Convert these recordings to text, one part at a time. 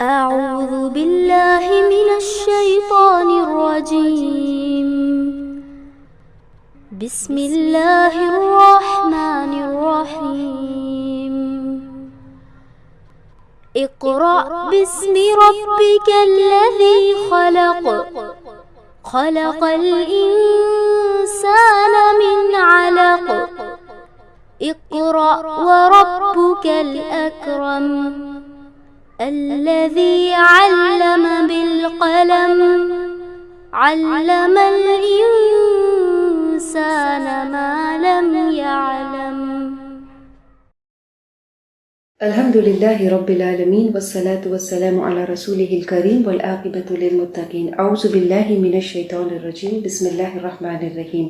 أعوذ بالله من الشيطان الرجيم. بسم الله الرحمن الرحيم. اقرأ باسم ربك الذي خلق. خلق الإنسان من علق. اقرأ وربك الأكرم. الذي علم بالقلم. علم الإنسان ما لم يعلم. الحمد لله رب العالمين والصلاة والسلام على رسوله الكريم والعاقبة للمتقين. أعوذ بالله من الشيطان الرجيم. بسم الله الرحمن الرحيم.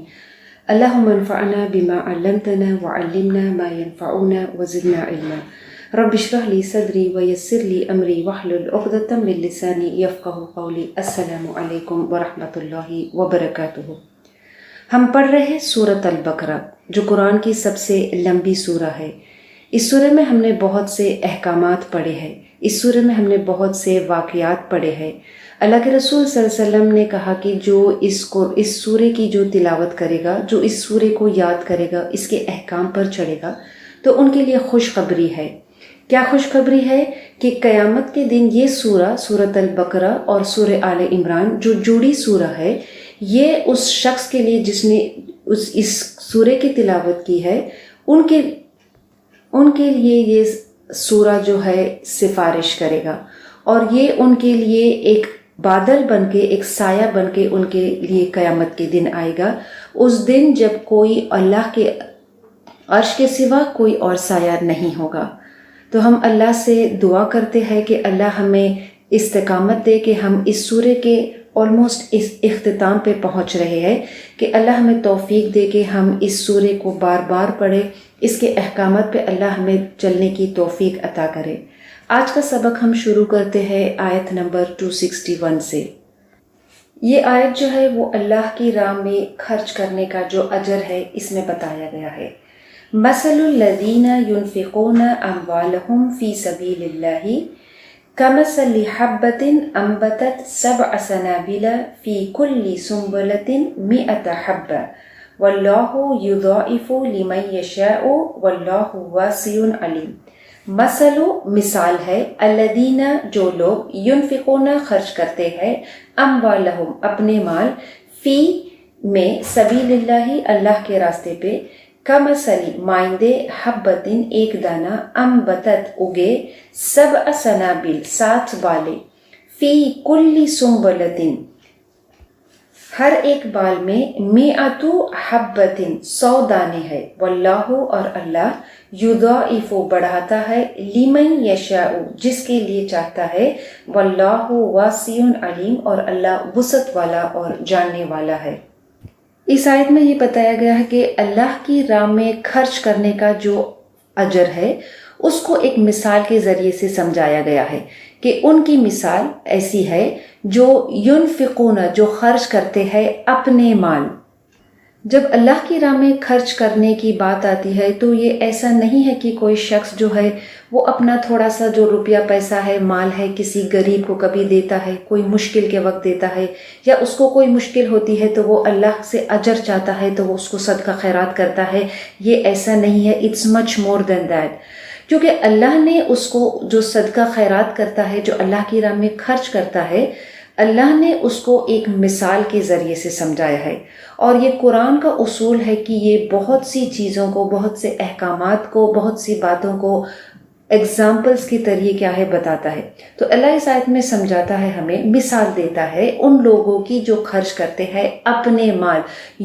اللهم انفعنا بما علمتنا وعلمنا ما ينفعنا وزدنا علما. رب اشرح لي صدری ویسر لی امری واحلل عقدۃ من لسانی یفقہوا قولی. السلام علیکم ورحمۃ اللہ وبرکاتہ. ہم پڑھ رہے ہیں سورۃ البقرہ جو قرآن کی سب سے لمبی سورہ ہے. اس سورہ میں ہم نے بہت سے احکامات پڑھے ہیں. اس سورہ میں ہم نے بہت سے واقعات پڑھے ہیں. اللہ کے رسول صلی اللہ علیہ وسلم نے کہا کہ جو اس سورہ کی جو تلاوت کرے گا، جو اس سورہ کو یاد کرے گا، اس کے احکام پر چڑھے گا تو ان کے لیے خوشخبری ہے. کیا خوشخبری ہے؟ کہ قیامت کے دن یہ سورۃ البقرہ اور سورہ آل عمران جو جڑی سورہ ہے، یہ اس شخص کے لیے جس نے اس سورہ کی تلاوت کی ہے، ان کے لیے یہ سورہ جو ہے سفارش کرے گا، اور یہ ان کے لیے ایک بادل بن کے، ایک سایہ بن کے ان کے لیے قیامت کے دن آئے گا. اس دن جب کوئی اللہ کے عرش کے سوا کوئی اور سایہ نہیں ہوگا. تو ہم اللہ سے دعا کرتے ہیں کہ اللہ ہمیں استقامت دے کہ ہم اس سورہ کے آلموسٹ اس اختتام پہ پہنچ رہے ہیں، کہ اللہ ہمیں توفیق دے کہ ہم اس سورہ کو بار بار پڑھیں، اس کے احکامات پہ اللہ ہمیں چلنے کی توفیق عطا کرے. آج کا سبق ہم شروع کرتے ہیں آیت نمبر 261 سے. یہ آیت جو ہے وہ اللہ کی راہ میں خرچ کرنے کا جو اجر ہے اس میں بتایا گیا ہے. مثل الذین ينفقون اموالهم فی سبیل اللہ کمثل حبۃ انبتت 7 سنابل فی کل سنبلۃ 100 حبۃ واللہ یضاعف لمن یشاء واللہ واسع علیم. مثال ہے الذین جو لوگ ينفقون خرچ کرتے ہیں اموالهم اپنے مال فی میں سبیل اللہ اللہ کے راستے پہ کمثلی مائندے حبتن ایک دانہ انبتت اگے 7 سنابل 7 بالے فی کل سنبلتن ہر ایک بال میں 100 حبتن 100 دانے ہے. واللہ اور اللہ یضاعف بڑھاتا ہے لمن یشاء جس کے لیے چاہتا ہے. واللہ واسع علیم اور اللہ وسعت والا اور جاننے والا ہے. اس آیت میں یہ بتایا گیا ہے کہ اللہ کی راہ میں خرچ کرنے کا جو اجر ہے اس کو ایک مثال کے ذریعے سے سمجھایا گیا ہے کہ ان کی مثال ایسی ہے جو ينفقون جو خرچ کرتے ہیں اپنے مال. جب اللہ کی راہ میں خرچ کرنے کی بات آتی ہے تو یہ ایسا نہیں ہے کہ کوئی شخص جو ہے وہ اپنا تھوڑا سا جو روپیہ پیسہ ہے مال ہے کسی غریب کو کبھی دیتا ہے، کوئی مشکل کے وقت دیتا ہے، یا اس کو کوئی مشکل ہوتی ہے تو وہ اللہ سے اجر چاہتا ہے تو وہ اس کو صدقہ خیرات کرتا ہے. یہ ایسا نہیں ہے. It's much more than that. کیونکہ اللہ نے اس کو جو صدقہ خیرات کرتا ہے، جو اللہ کی راہ میں خرچ کرتا ہے، اللہ نے اس کو ایک مثال کے ذریعے سے سمجھایا ہے. اور یہ قرآن کا اصول ہے کہ یہ بہت سی چیزوں کو، بہت سے احکامات کو، بہت سی باتوں کو ایگزامپلس کے ذریعے کیا ہے بتاتا ہے. تو اللہ اس آیت میں سمجھاتا ہے، ہمیں مثال دیتا ہے ان لوگوں کی جو خرچ کرتے ہیں اپنے مال.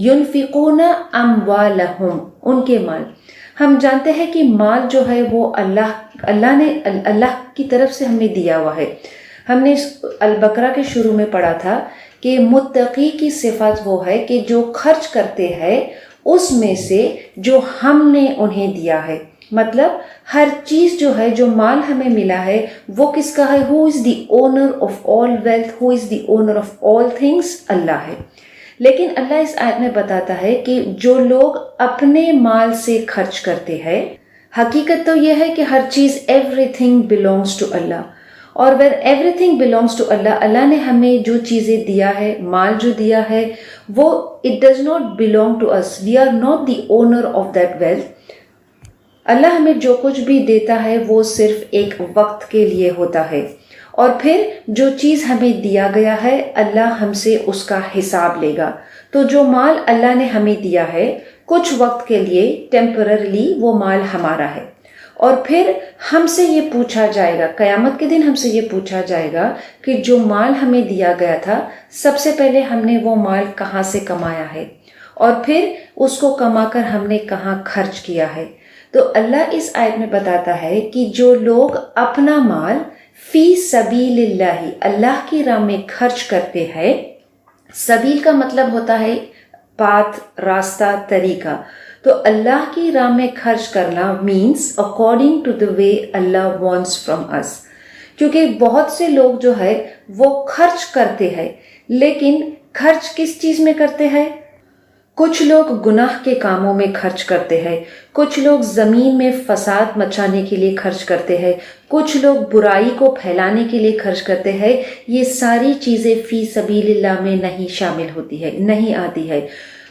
ينفقون اموالهم ان کے مال. ہم جانتے ہیں کہ مال جو ہے وہ اللہ کی طرف سے ہمیں دیا ہوا ہے. ہم نے البقرہ کے شروع میں پڑھا تھا کہ متقی کی صفت وہ ہے کہ جو خرچ کرتے ہیں اس میں سے جو ہم نے انہیں دیا ہے. مطلب ہر چیز جو ہے، جو مال ہمیں ملا ہے وہ کس کا ہے؟ Who is the owner of all wealth, who is the owner of all things, Allah ہے. لیکن اللہ اس آیت میں بتاتا ہے کہ جو لوگ اپنے مال سے خرچ کرتے ہیں، حقیقت تو یہ ہے کہ ہر چیز ایوری تھنگ بلونگس ٹو اللہ. اور where everything belongs to Allah, اللہ نے ہمیں جو چیزیں دیا ہے، مال جو دیا ہے، وہ it does not belong to us. We are not the owner of that wealth. اللہ ہمیں جو کچھ بھی دیتا ہے وہ صرف ایک وقت کے لیے ہوتا ہے، اور پھر جو چیز ہمیں دیا گیا ہے اللہ ہم سے اس کا حساب لے گا. تو جو مال اللہ نے ہمیں دیا ہے کچھ وقت کے لیے ٹیمپررلی وہ مال ہمارا ہے، اور پھر ہم سے یہ پوچھا جائے گا، قیامت کے دن ہم سے یہ پوچھا جائے گا کہ جو مال ہمیں دیا گیا تھا سب سے پہلے ہم نے وہ مال کہاں سے کمایا ہے، اور پھر اس کو کما کر ہم نے کہاں خرچ کیا ہے. تو اللہ اس آیت میں بتاتا ہے کہ جو لوگ اپنا مال فی سبیل اللہ، اللہ کی راہ میں خرچ کرتے ہیں، سبیل کا مطلب ہوتا ہے پاتھ، راستہ، طریقہ. تو اللہ کی راہ میں خرچ کرنا means according to the way Allah wants from us. کیونکہ بہت سے لوگ جو ہے وہ خرچ کرتے ہیں، لیکن خرچ کس چیز میں کرتے ہیں؟ کچھ لوگ گناہ کے کاموں میں خرچ کرتے ہیں، کچھ لوگ زمین میں فساد مچانے کے لیے خرچ کرتے ہیں، کچھ لوگ برائی کو پھیلانے کے لیے خرچ کرتے ہیں. یہ ساری چیزیں فی سبیل اللہ میں نہیں شامل ہوتی ہے، نہیں آتی ہے.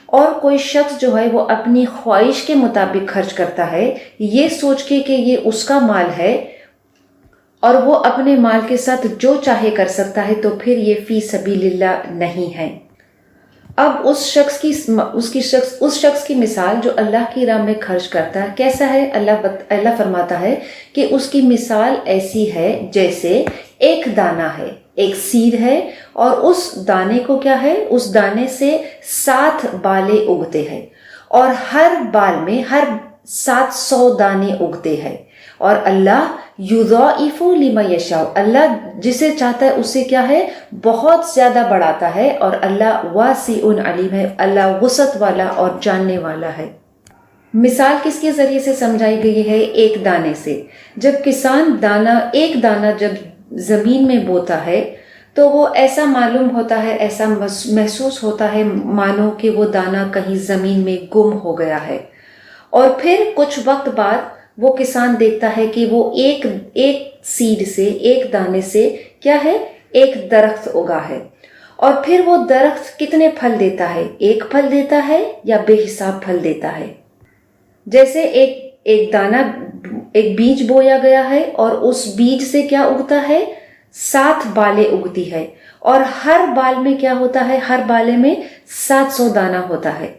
اور کوئی شخص جو ہے وہ اپنی خواہش کے مطابق خرچ کرتا ہے، یہ سوچ کے کہ یہ اس کا مال ہے اور وہ اپنے مال کے ساتھ جو چاہے کر سکتا ہے، تو پھر یہ فی سبیل اللہ نہیں ہے. اب اس شخص کی مثال جو اللہ کی راہ میں خرچ کرتا ہے کیسا ہے؟ اللہ فرماتا ہے کہ اس کی مثال ایسی ہے جیسے ایک دانہ ہے، ایک سیڈ ہے، اور اس دانے کو کیا ہے؟ اس دانے سے 7 بالیں اگتے ہیں، اور ہر بال میں 700 دانے اگتے ہیں. اور اللہ یضاعف لمن یشاء، اللہ جسے چاہتا ہے اسے کیا ہے؟ بہت زیادہ بڑھاتا ہے. اور اللہ واسع علیم ہے، اللہ وسعت والا اور جاننے والا ہے. مثال کس کے ذریعے سے سمجھائی گئی ہے؟ ایک دانے سے. جب کسان ایک دانہ جب زمین میں بوتا ہے تو وہ ایسا معلوم ہوتا ہے، ایسا محسوس ہوتا ہے مانو کہ وہ دانہ کہیں زمین میں گم ہو گیا ہے. اور پھر کچھ وقت بعد وہ کسان دیکھتا ہے کہ وہ ایک سیڈ سے، ایک دانے سے کیا ہے؟ ایک درخت اگا ہے. اور پھر وہ درخت کتنے پھل دیتا ہے؟ ایک پھل دیتا ہے یا بے حساب پھل دیتا ہے؟ جیسے ایک دانہ، ایک بیج بویا گیا ہے، اور اس بیج سے کیا اگتا ہے؟ 7 بالیں اگتی ہے، اور ہر بال میں کیا ہوتا ہے؟ ہر بالے میں 700 دانہ ہوتا ہے.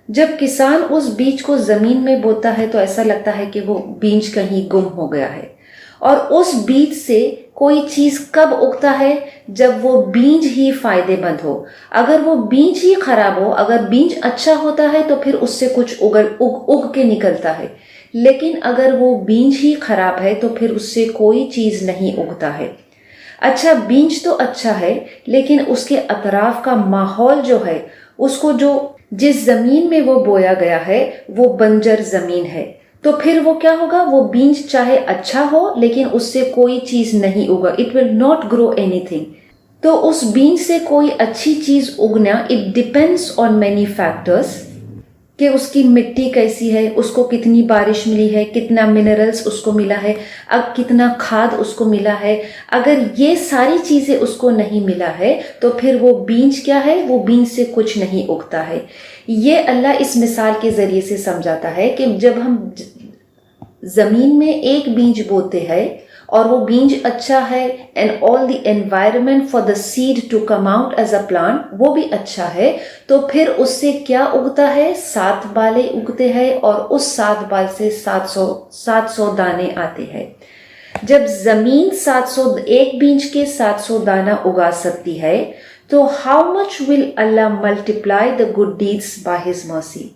جب کسان اس بیج کو زمین میں بوتا ہے تو ایسا لگتا ہے کہ وہ بیج کہیں گم ہو گیا ہے. اور اس بیج سے کوئی چیز کب اگتا ہے؟ جب وہ بیج ہی فائدے مند ہو. اگر وہ بیج ہی خراب ہو، اگر بیج اچھا ہوتا ہے تو پھر اس سے کچھ اگ کے نکلتا ہے، لیکن اگر وہ بیج ہی خراب ہے تو پھر اس سے کوئی چیز نہیں اگتا ہے. اچھا، بیج تو اچھا ہے، لیکن اس کے اطراف کا ماحول جو ہے، اس کو جس زمین میں وہ بویا گیا ہے وہ بنجر زمین ہے، تو پھر وہ کیا ہوگا؟ وہ بیج چاہے اچھا ہو لیکن اس سے کوئی چیز نہیں اگا. It will not grow anything. تو اس بیج سے کوئی اچھی چیز اگنا it depends on many factors, کہ اس کی مٹی کیسی ہے، اس کو کتنی بارش ملی ہے، کتنا منرلز اس کو ملا ہے، اب کتنا کھاد اس کو ملا ہے. اگر یہ ساری چیزیں اس کو نہیں ملا ہے تو پھر وہ بیج کیا ہے؟ وہ بیج سے کچھ نہیں اگتا ہے. یہ اللہ اس مثال کے ذریعے سے سمجھاتا ہے کہ جب ہم زمین میں ایک بیج بوتے ہیں اور وہ بیج اچھا ہے and all the environment for the seed to come out as a plant وہ بھی اچھا ہے، تو پھر اس سے کیا اگتا ہے؟ 7 بالیں اگتے ہیں، اور اس 7 بال سے 700 دانے آتے ہیں. جب زمین ایک بیج کے 700 دانہ اگا سکتی ہے تو how much will Allah multiply the good deeds by his mercy.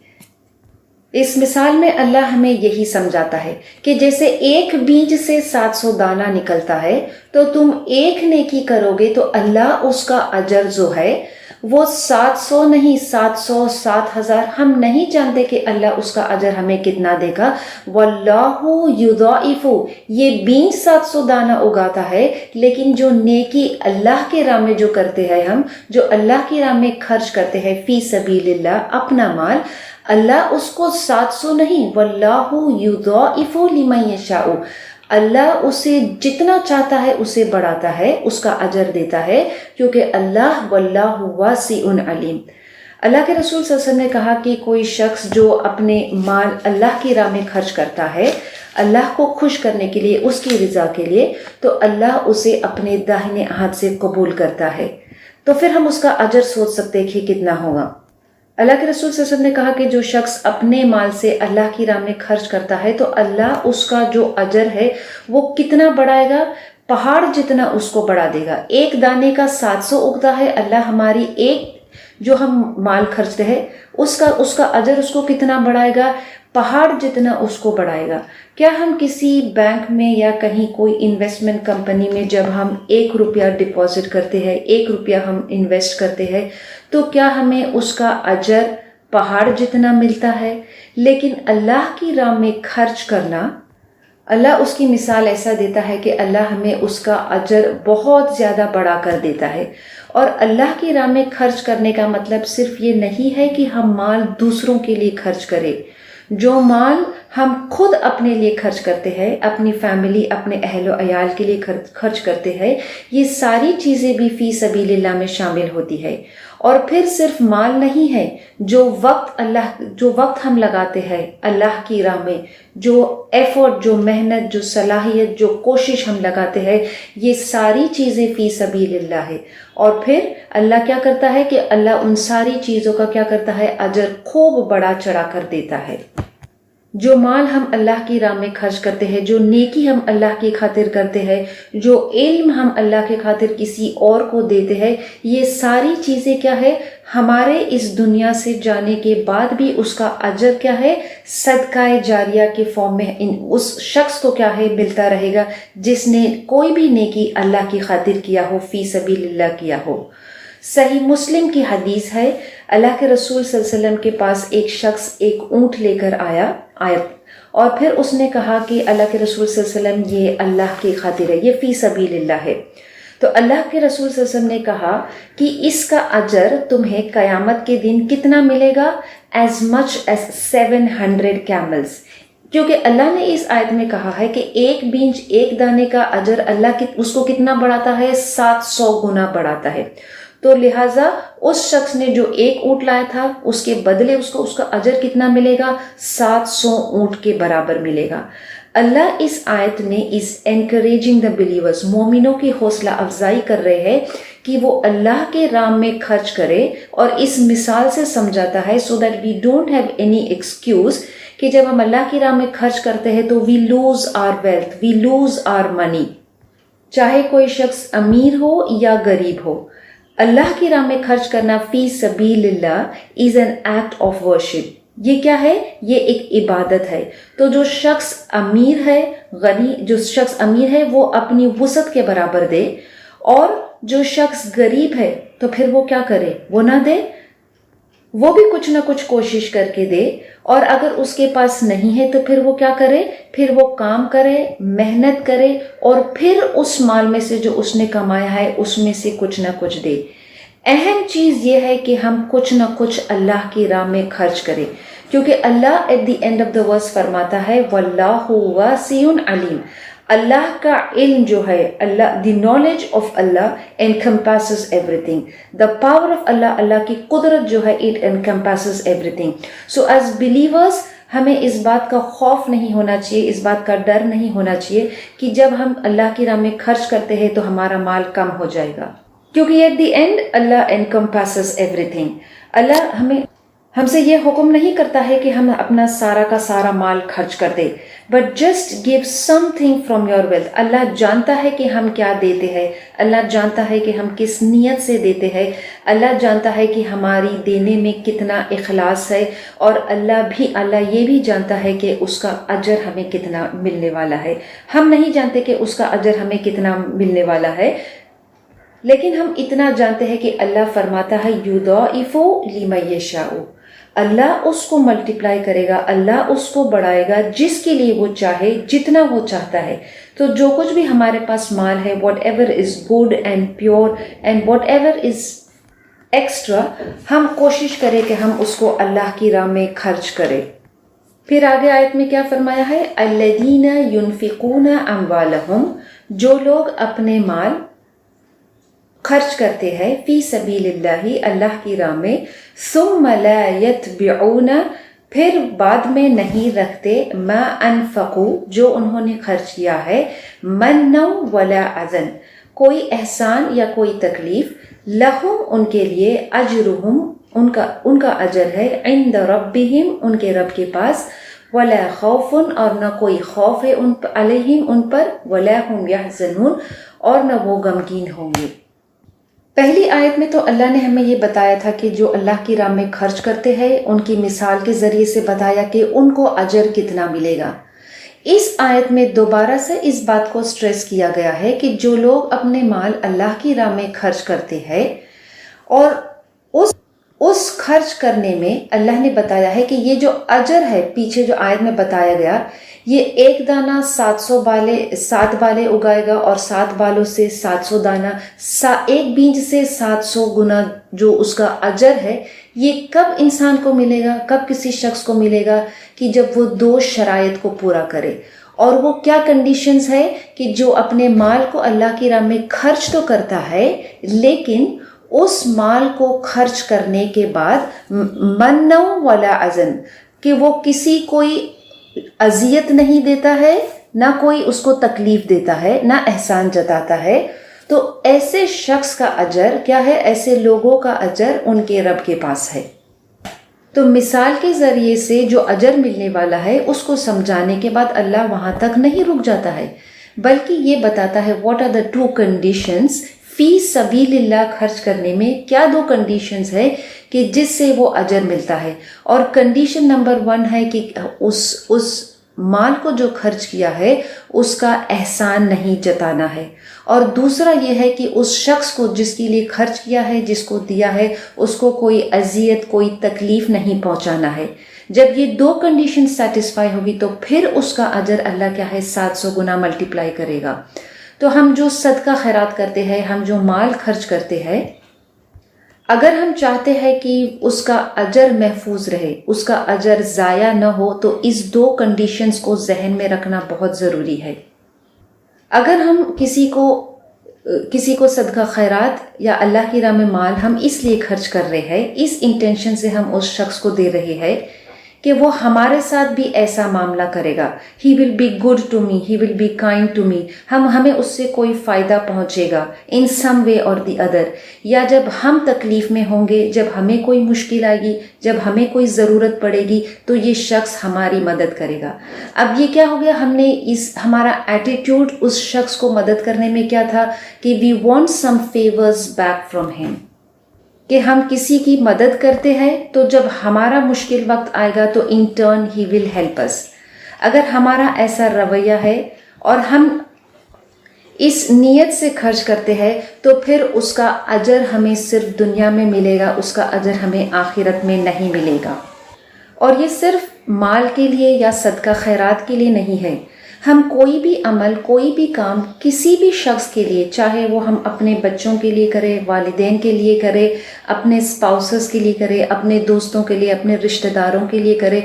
اس مثال میں اللہ ہمیں یہی سمجھاتا ہے کہ جیسے ایک بیج سے 700 دانہ نکلتا ہے تو تم ایک نیکی کرو گے تو اللہ اس کا اجر جو ہے وہ 700 نہیں، 700، 7000، ہم نہیں جانتے کہ اللہ اس کا اجر ہمیں کتنا دے گا. واللہ یضاعف، یہ بیج 700 دانہ اگاتا ہے، لیکن جو نیکی اللہ کے راہ میں جو کرتے ہیں، ہم جو اللہ کی راہ میں خرچ کرتے ہیں فی سبیل اللہ اپنا مال، اللہ اس کو 700 نہیں، واللہ یضاعف لمن یشاء، اللہ اسے جتنا چاہتا ہے اسے بڑھاتا ہے، اس کا اجر دیتا ہے، کیونکہ اللہ واللہ واسع علیم۔ اللہ کے رسول صلی اللہ علیہ وسلم نے کہا کہ کوئی شخص جو اپنے مال اللہ کی راہ میں خرچ کرتا ہے اللہ کو خوش کرنے کے لیے، اس کی رضا کے لیے، تو اللہ اسے اپنے داہنے ہاتھ سے قبول کرتا ہے۔ تو پھر ہم اس کا اجر سوچ سکتے ہیں کہ کتنا ہوگا۔ اللہ کے رسول صلی اللہ علیہ وسلم نے کہا کہ جو شخص اپنے مال سے اللہ کی راہ میں خرچ کرتا ہے تو اللہ اس کا جو اجر ہے وہ کتنا بڑھائے گا، پہاڑ جتنا اس کو بڑھا دے گا۔ ایک دانے کا 700 اگتا ہے، اللہ ہماری ایک جو ہم مال خرچتے ہیں اس کا اجر اس کو کتنا بڑھائے گا، پہاڑ جتنا اس کو بڑھائے گا۔ کیا ہم کسی بینک میں یا کہیں کوئی انویسٹمنٹ کمپنی میں جب ہم 1 روپیہ ڈپازٹ کرتے ہیں، 1 روپیہ ہم انویسٹ کرتے ہیں، تو کیا ہمیں اس کا اجر پہاڑ جتنا ملتا ہے؟ لیکن اللہ کی راہ میں خرچ کرنا، اللہ اس کی مثال ایسا دیتا ہے کہ اللہ ہمیں اس کا اجر بہت زیادہ بڑھا کر دیتا ہے۔ اور اللہ کی راہ میں خرچ کرنے کا مطلب صرف یہ نہیں ہے کہ ہم مال دوسروں کے لیے خرچ کریں۔ جو مال ہم خود اپنے لیے خرچ کرتے ہیں، اپنی فیملی، اپنے اہل و عیال کے لیے خرچ کرتے ہیں، یہ ساری چیزیں بھی فی سبیل اللہ میں شامل ہوتی ہے۔ اور پھر صرف مال نہیں ہے، جو وقت ہم لگاتے ہیں اللہ کی راہ میں، جو ایفورٹ، جو محنت، جو صلاحیت، جو کوشش ہم لگاتے ہیں، یہ ساری چیزیں فی سبیل اللہ ہے۔ اور پھر اللہ کیا کرتا ہے کہ اللہ ان ساری چیزوں کا کیا کرتا ہے، اجر خوب بڑا چڑھا کر دیتا ہے۔ جو مال ہم اللہ کی راہ میں خرچ کرتے ہیں، جو نیکی ہم اللہ کی خاطر کرتے ہیں، جو علم ہم اللہ کی خاطر کسی اور کو دیتے ہیں، یہ ساری چیزیں کیا ہے، ہمارے اس دنیا سے جانے کے بعد بھی اس کا اجر کیا ہے، صدقہ جاریہ کے فارم میں اس شخص کو کیا ہے، ملتا رہے گا جس نے کوئی بھی نیکی اللہ کی خاطر کیا ہو، فی سبیل اللہ کیا ہو۔ صحیح مسلم کی حدیث ہے، اللہ کے رسول صلی اللہ علیہ وسلم کے پاس ایک شخص ایک اونٹ لے کر آیا اور پھر اس نے کہا کہ اللہ کے رسول صلی اللہ علیہ وسلم یہ اللہ کی خاطر ہے، یہ فی سبیل اللہ ہے۔ تو اللہ کے رسول صلی اللہ علیہ وسلم نے کہا کہ اس کا اجر تمہیں قیامت کے دن کتنا ملے گا، as much as 700 camels، کیونکہ اللہ نے اس آیت میں کہا ہے کہ ایک بینچ، ایک دانے کا اجر اللہ اس کو کتنا بڑھاتا ہے، 700 گنا بڑھاتا ہے۔ تو لہٰذا اس شخص نے جو ایک اونٹ لایا تھا اس کے بدلے اس کا اجر کتنا ملے گا، 700 اونٹ کے برابر ملے گا۔ اللہ اس آیت میں is encouraging the believers، مومنوں کی حوصلہ افزائی کر رہے ہیں کہ وہ اللہ کے راہ میں خرچ کرے، اور اس مثال سے سمجھاتا ہے so that we don't have any excuse کہ جب ہم اللہ کی راہ میں خرچ کرتے ہیں تو we lose our wealth، we lose our money، چاہے کوئی شخص امیر ہو یا غریب ہو۔ اللہ کی راہ میں خرچ کرنا فی سبیل اللہ is an act of worship، یہ کیا ہے، یہ ایک عبادت ہے۔ تو جو شخص امیر ہے وہ اپنی وسعت کے برابر دے، اور جو شخص غریب ہے تو پھر وہ کیا کرے، وہ نہ دے، وہ بھی کچھ نہ کچھ کوشش کر کے دے، اور اگر اس کے پاس نہیں ہے تو پھر وہ کیا کرے، پھر وہ کام کرے، محنت کرے، اور پھر اس مال میں سے جو اس نے کمایا ہے اس میں سے کچھ نہ کچھ دے۔ اہم چیز یہ ہے کہ ہم کچھ نہ کچھ اللہ کی راہ میں خرچ کریں، کیونکہ Allah at the end of the verse فرماتا ہے واللہ واسع علیم، اللہ کا علم جو ہے، Allah the knowledge of Allah encompasses everything، the power of Allah, Allah کی قدرت جو ہے it encompasses everything۔ so as believers ہمیں اس بات کا خوف نہیں ہونا چاہیے، اس بات کا ڈر نہیں ہونا چاہیے کہ جب ہم اللہ کی راہ میں خرچ کرتے ہیں تو ہمارا مال کم ہو جائے گا، کیونکہ ایٹ دی اینڈ اللہ encompasses everything۔ اللہ ہم سے یہ حکم نہیں کرتا ہے کہ ہم اپنا سارا کا سارا مال خرچ کر دیں، but just give something from your wealth. Allah جانتا ہے کہ ہم کیا دیتے ہیں، اللہ جانتا ہے کہ ہم کس نیت سے دیتے ہیں، اللہ جانتا ہے کہ ہماری دینے میں کتنا اخلاص ہے، اور اللہ یہ بھی جانتا ہے کہ اس کا اجر ہمیں کتنا ملنے والا ہے۔ ہم نہیں جانتے کہ اس کا اجر ہمیں کتنا ملنے والا ہے، لیکن ہم اتنا جانتے ہیں کہ اللہ فرماتا ہے یضاعف لمن یشاء، اللہ اس کو ملٹیپلائی کرے گا، اللہ اس کو بڑھائے گا جس کے لیے وہ چاہے، جتنا وہ چاہتا ہے۔ تو جو کچھ بھی ہمارے پاس مال ہے، what ever is good and pure and what ever is extra, ہم کوشش کریں کہ ہم اس کو اللہ کی راہ میں خرچ کریں۔ پھر آگے آیت میں کیا فرمایا ہے؟ الذین ینفقون اموالہم، جو لوگ اپنے مال خرچ کرتے ہیں فی سبیل اللہ، اللہ کی راہ میں، ثم لا یتبعون، پھر بعد میں نہیں رکھتے، ما انفقوا، جو انہوں نے خرچ کیا ہے، منا ولا اذن، کوئی احسان یا کوئی تکلیف، لہم، ان کے لیے، اجرہم، ان کا اجر ہے، عند ربہم، ان کے رب کے پاس، ولا خوف، اور نہ کوئی خوف ہے علیہم، ان پر، ولا ہم یحزنون، اور نہ وہ غمگین ہوں گے۔ پہلی آیت میں تو اللہ نے ہمیں یہ بتایا تھا کہ جو اللہ کی راہ میں خرچ کرتے ہیں ان کی مثال کے ذریعے سے بتایا کہ ان کو اجر کتنا ملے گا۔ اس آیت میں دوبارہ سے اس بات کو سٹریس کیا گیا ہے کہ جو لوگ اپنے مال اللہ کی راہ میں خرچ کرتے ہیں، اور اس خرچ کرنے میں اللہ نے بتایا ہے کہ یہ جو اجر ہے، پیچھے جو آیت میں بتایا گیا، یہ ایک دانہ 7 بالیں اگائے گا، اور 7 بالوں سے 700 دانہ، ایک بیج سے 700 گنا جو اس کا اجر ہے۔ یہ کب انسان کو ملے گا، کب کسی شخص کو ملے گا؟ کہ جب وہ 2 شرائط کو پورا کرے۔ اور وہ کیا کنڈیشنز ہے؟ کہ جو اپنے مال کو اللہ کی راہ میں خرچ تو کرتا ہے، لیکن اس مال کو خرچ کرنے کے بعد منع ولا اذن، کہ وہ کسی کوئی اذیت نہیں دیتا ہے، نہ کوئی اس کو تکلیف دیتا ہے، نہ احسان جتاتا ہے، تو ایسے شخص کا اجر کیا ہے؟ ایسے لوگوں کا اجر ان کے رب کے پاس ہے۔ تو مثال کے ذریعے سے جو اجر ملنے والا ہے اس کو سمجھانے کے بعد اللہ وہاں تک نہیں رک جاتا ہے، بلکہ یہ بتاتا ہے واٹ آر دا 2 کنڈیشنز فی سبیل اللہ خرچ کرنے میں، کیا 2 کنڈیشنز ہے کہ جس سے وہ اجر ملتا ہے۔ اور کنڈیشن نمبر 1 ہے کہ اس مال کو جو خرچ کیا ہے اس کا احسان نہیں جتانا ہے، اور دوسرا یہ ہے کہ اس شخص کو جس کے لیے خرچ کیا ہے، جس کو دیا ہے، اس کو کوئی اذیت، کوئی تکلیف نہیں پہنچانا ہے۔ جب یہ 2 کنڈیشن سیٹسفائی ہوگی تو پھر اس کا اجر اللہ کیا ہے؟ 700 گنا ملٹیپلائی کرے گا۔ تو ہم جو صدقہ خیرات کرتے ہیں، ہم جو مال خرچ کرتے ہیں، اگر ہم چاہتے ہیں کہ اس کا اجر محفوظ رہے، اس کا اجر ضائع نہ ہو، تو اس 2 کنڈیشنز کو ذہن میں رکھنا بہت ضروری ہے۔ اگر ہم کسی کو صدقہ خیرات یا اللہ کی راہ میں مال ہم اس لیے خرچ کر رہے ہیں، اس انٹینشن سے ہم اس شخص کو دے رہے ہیں کہ وہ ہمارے ساتھ بھی ایسا معاملہ کرے گا، he will be good to me, he will be kind to me, ہمیں اس سے کوئی فائدہ پہنچے گا ان سم وے اور دی ادر، یا جب ہم تکلیف میں ہوں گے، جب ہمیں کوئی مشکل آئے گی، جب ہمیں کوئی ضرورت پڑے گی، تو یہ شخص ہماری مدد کرے گا۔ اب یہ کیا ہو گیا؟ ہم نے ہمارا ایٹیٹیوڈ اس شخص کو مدد کرنے میں کیا تھا کہ we want some favours back from ہم، کہ ہم کسی کی مدد کرتے ہیں تو جب ہمارا مشکل وقت آئے گا تو in turn he will help us. اگر ہمارا ایسا رویہ ہے اور ہم اس نیت سے خرچ کرتے ہیں تو پھر اس کا اجر ہمیں صرف دنیا میں ملے گا، اس کا اجر ہمیں آخرت میں نہیں ملے گا۔ اور یہ صرف مال کے لیے یا صدقہ خیرات کے لیے نہیں ہے، ہم کوئی بھی عمل، کوئی بھی کام کسی بھی شخص کے لیے، چاہے وہ ہم اپنے بچوں کے لیے کریں، والدین کے لیے کریں، اپنے اسپاؤسز کے لیے کریں، اپنے دوستوں کے لیے، اپنے رشتہ داروں کے لیے کریں،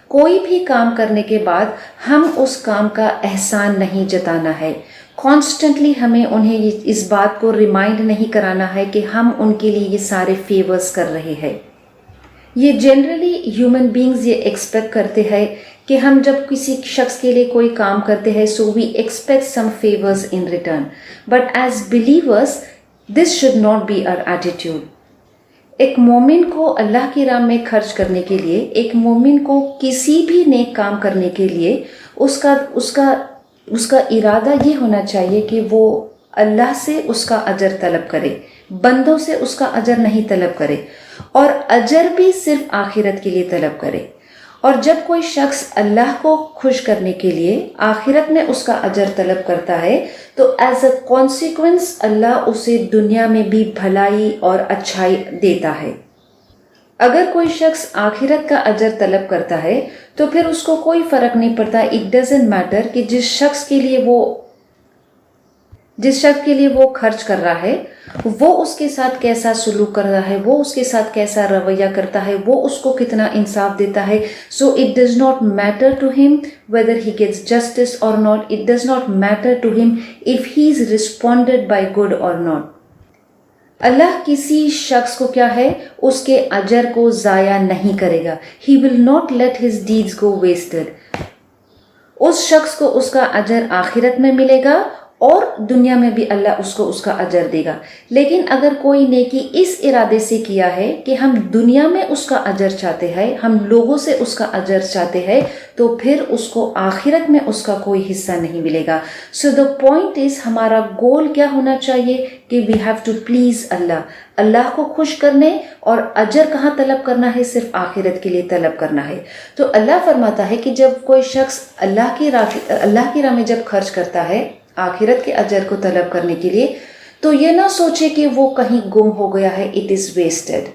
کوئی بھی کام کرنے کے بعد ہم اس کام کا احسان نہیں جتانا ہے۔ کانسٹنٹلی ہمیں انہیں اس بات کو ریمائنڈ نہیں کرانا ہے کہ ہم ان کے لیے یہ سارے فیورز کر رہے ہیں۔ یہ جنرلی ہیومن بینگز یہ ایکسپیکٹ کرتے ہیں کہ ہم جب کسی شخص کے لیے کوئی کام کرتے ہیں، so we expect some favours in return, but as believers this should not be our attitude. ایک مومن کو اللہ کی راہ میں خرچ کرنے کے لیے، ایک مومن کو کسی بھی نیک کام کرنے کے لیے اس کا ارادہ یہ ہونا چاہیے کہ وہ اللہ سے اس کا اجر طلب کرے، بندوں سے اس کا اجر نہیں طلب کرے، اور اجر بھی صرف آخرت کے لیے طلب کرے۔ اور جب کوئی شخص اللہ کو خوش کرنے کے لیے آخرت میں اس کا اجر طلب کرتا ہے تو ایز اے کانسیکوینس اللہ اسے دنیا میں بھی بھلائی اور اچھائی دیتا ہے۔ اگر کوئی شخص آخرت کا اجر طلب کرتا ہے تو پھر اس کو کوئی فرق نہیں پڑتا، اٹ ڈزنٹ میٹر کہ جس شخص کے لیے وہ جس شخص کے لیے وہ خرچ کر رہا ہے وہ اس کے ساتھ کیسا سلوک کر رہا ہے, وہ اس کے ساتھ کیسا رویہ کرتا ہے, وہ اس کو کتنا انصاف دیتا ہے. So it does not matter to ہم whether he gets justice or not. It does not matter to him if he is responded by good or not. اللہ کسی شخص کو کیا ہے, اس کے اجر کو ضائع نہیں کرے گا. He will not let his deeds go wasted. اس شخص کو اس کا اجر آخرت میں ملے گا اور دنیا میں بھی اللہ اس کو اس کا اجر دے گا. لیکن اگر کوئی نیکی اس ارادے سے کیا ہے کہ ہم دنیا میں اس کا اجر چاہتے ہیں, ہم لوگوں سے اس کا اجر چاہتے ہیں, تو پھر اس کو آخرت میں اس کا کوئی حصہ نہیں ملے گا. سو دا پوائنٹ از, ہمارا گول کیا ہونا چاہیے کہ وی ہیو ٹو پلیز اللہ, اللہ کو خوش کرنے, اور اجر کہاں طلب کرنا ہے, صرف آخرت کے لیے طلب کرنا ہے. تو اللہ فرماتا ہے کہ جب کوئی شخص اللہ کی راہ میں جب خرچ کرتا ہے آخرت کے اجر کو طلب کرنے کے لیے, تو یہ نہ سوچے کہ وہ کہیں گم ہو گیا ہے, اٹ از ویسٹڈ.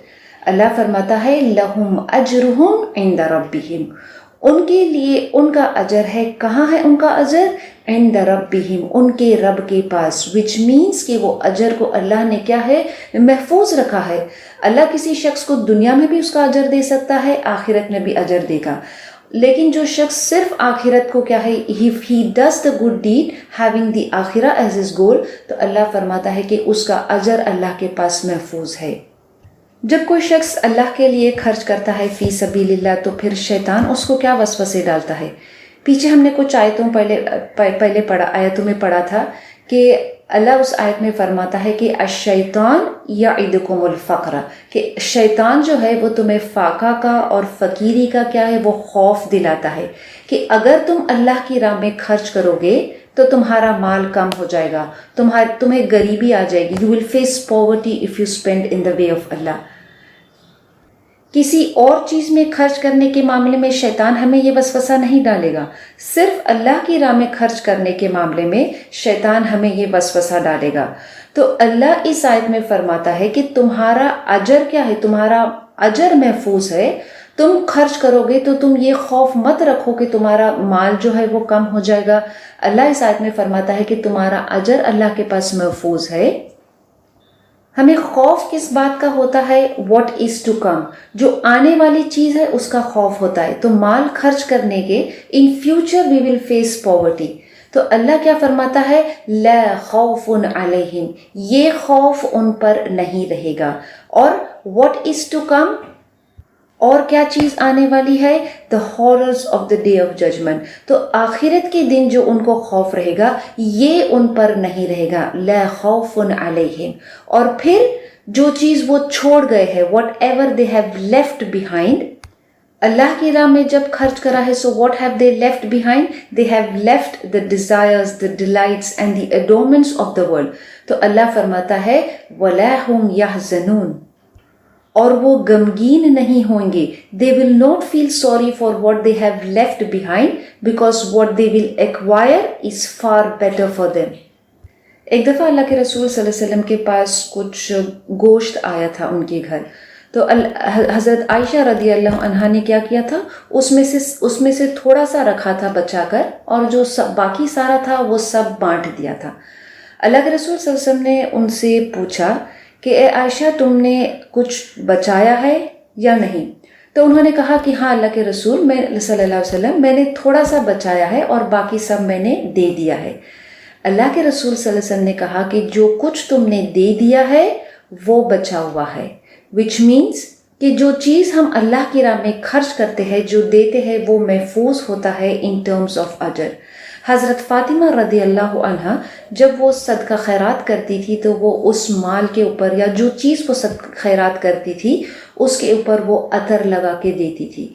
اللہ فرماتا ہے لہم اجرہم عند ربہم, ان کے لیے ان کا اجر ہے. کہاں ہے ان کا اجر؟ عند ربہم, ان کے رب کے پاس. وچ مینس کہ وہ اجر کو اللہ نے کیا ہے, محفوظ رکھا ہے. اللہ کسی شخص کو دنیا میں بھی اس کا اجر دے سکتا ہے, آخرت میں بھی اجر دے گا. لیکن جو شخص صرف آخرت کو کیا ہے, he does the good deed having the آخرہ as his goal, تو اللہ فرماتا ہے کہ اس کا اجر اللہ کے پاس محفوظ ہے. جب کوئی شخص اللہ کے لیے خرچ کرتا ہے فی سبیل اللہ, تو پھر شیطان اس کو کیا وسوسے ڈالتا ہے. پیچھے ہم نے کچھ آیتوں پہلے آیتوں میں پڑھا تھا کہ اللہ اس آیت میں فرماتا ہے کہ الشیطان یعدکم الفقر, کہ شیطان جو ہے وہ تمہیں فاقہ کا اور فقیری کا کیا ہے, وہ خوف دلاتا ہے کہ اگر تم اللہ کی راہ میں خرچ کرو گے تو تمہارا مال کم ہو جائے گا, تمہیں غریبی آ جائے گی. You will face poverty if you spend in the way of Allah. کسی اور چیز میں خرچ کرنے کے معاملے میں شیطان ہمیں یہ وسوسہ نہیں ڈالے گا, صرف اللہ کی راہ میں خرچ کرنے کے معاملے میں شیطان ہمیں یہ وسوسہ ڈالے گا. تو اللہ اس آیت میں فرماتا ہے کہ تمہارا اجر کیا ہے, تمہارا اجر محفوظ ہے. تم خرچ کرو گے تو تم یہ خوف مت رکھو کہ تمہارا مال جو ہے وہ کم ہو جائے گا. اللہ اس آیت میں فرماتا ہے کہ تمہارا اجر اللہ کے پاس محفوظ ہے. ہمیں خوف کس بات کا ہوتا ہے؟ واٹ از ٹو کم, جو آنے والی چیز ہے اس کا خوف ہوتا ہے. تو مال خرچ کرنے کے in future we will face poverty. تو اللہ کیا فرماتا ہے, لا خوف علیہم, یہ خوف ان پر نہیں رہے گا. اور واٹ از ٹو کم, اور کیا چیز آنے والی ہے, the horrors of the day of judgment. تو آخرت کے دن جو ان کو خوف رہے گا یہ ان پر نہیں رہے گا, لا خوف علیہم. اور پھر جو چیز وہ چھوڑ گئے ہیں, whatever they have left behind, اللہ کی راہ میں جب خرچ کرا ہے, so what have they left behind? They have left the desires, the delights and the adornments of the world. تو اللہ فرماتا ہے وَلَا هُمْ يَحْزَنُونَ, اور وہ غمگین نہیں ہوں گے. They will not feel sorry for what they have left behind because what they will acquire is far better for them. ایک دفعہ اللہ کے رسول صلی اللہ علیہ وسلم کے پاس کچھ گوشت آیا تھا ان کے گھر. تو حضرت عائشہ رضی اللہ عنہا نے کیا کیا تھا, اس میں سے تھوڑا سا رکھا تھا بچا کر, اور جو باقی سارا تھا وہ سب بانٹ دیا تھا. اللہ کے رسول صلی اللہ علیہ وسلم نے ان سے پوچھا کہ اے عائشہ تم نے کچھ بچایا ہے یا نہیں؟ تو انہوں نے کہا کہ ہاں اللہ کے رسول میں صلی اللہ علیہ وسلم, میں نے تھوڑا سا بچایا ہے اور باقی سب میں نے دے دیا ہے. اللہ کے رسول صلی اللہ علیہ وسلم نے کہا کہ جو کچھ تم نے دے دیا ہے وہ بچا ہوا ہے, which means کہ جو چیز ہم اللہ کی راہ میں خرچ کرتے ہیں, جو دیتے ہیں, وہ محفوظ ہوتا ہے in terms of اجر. حضرت فاطمہ رضی اللہ عنہا جب وہ صدقہ خیرات کرتی تھی تو وہ اس مال کے اوپر یا جو چیز وہ صدقہ خیرات کرتی تھی اس کے اوپر وہ عطر لگا کے دیتی تھی.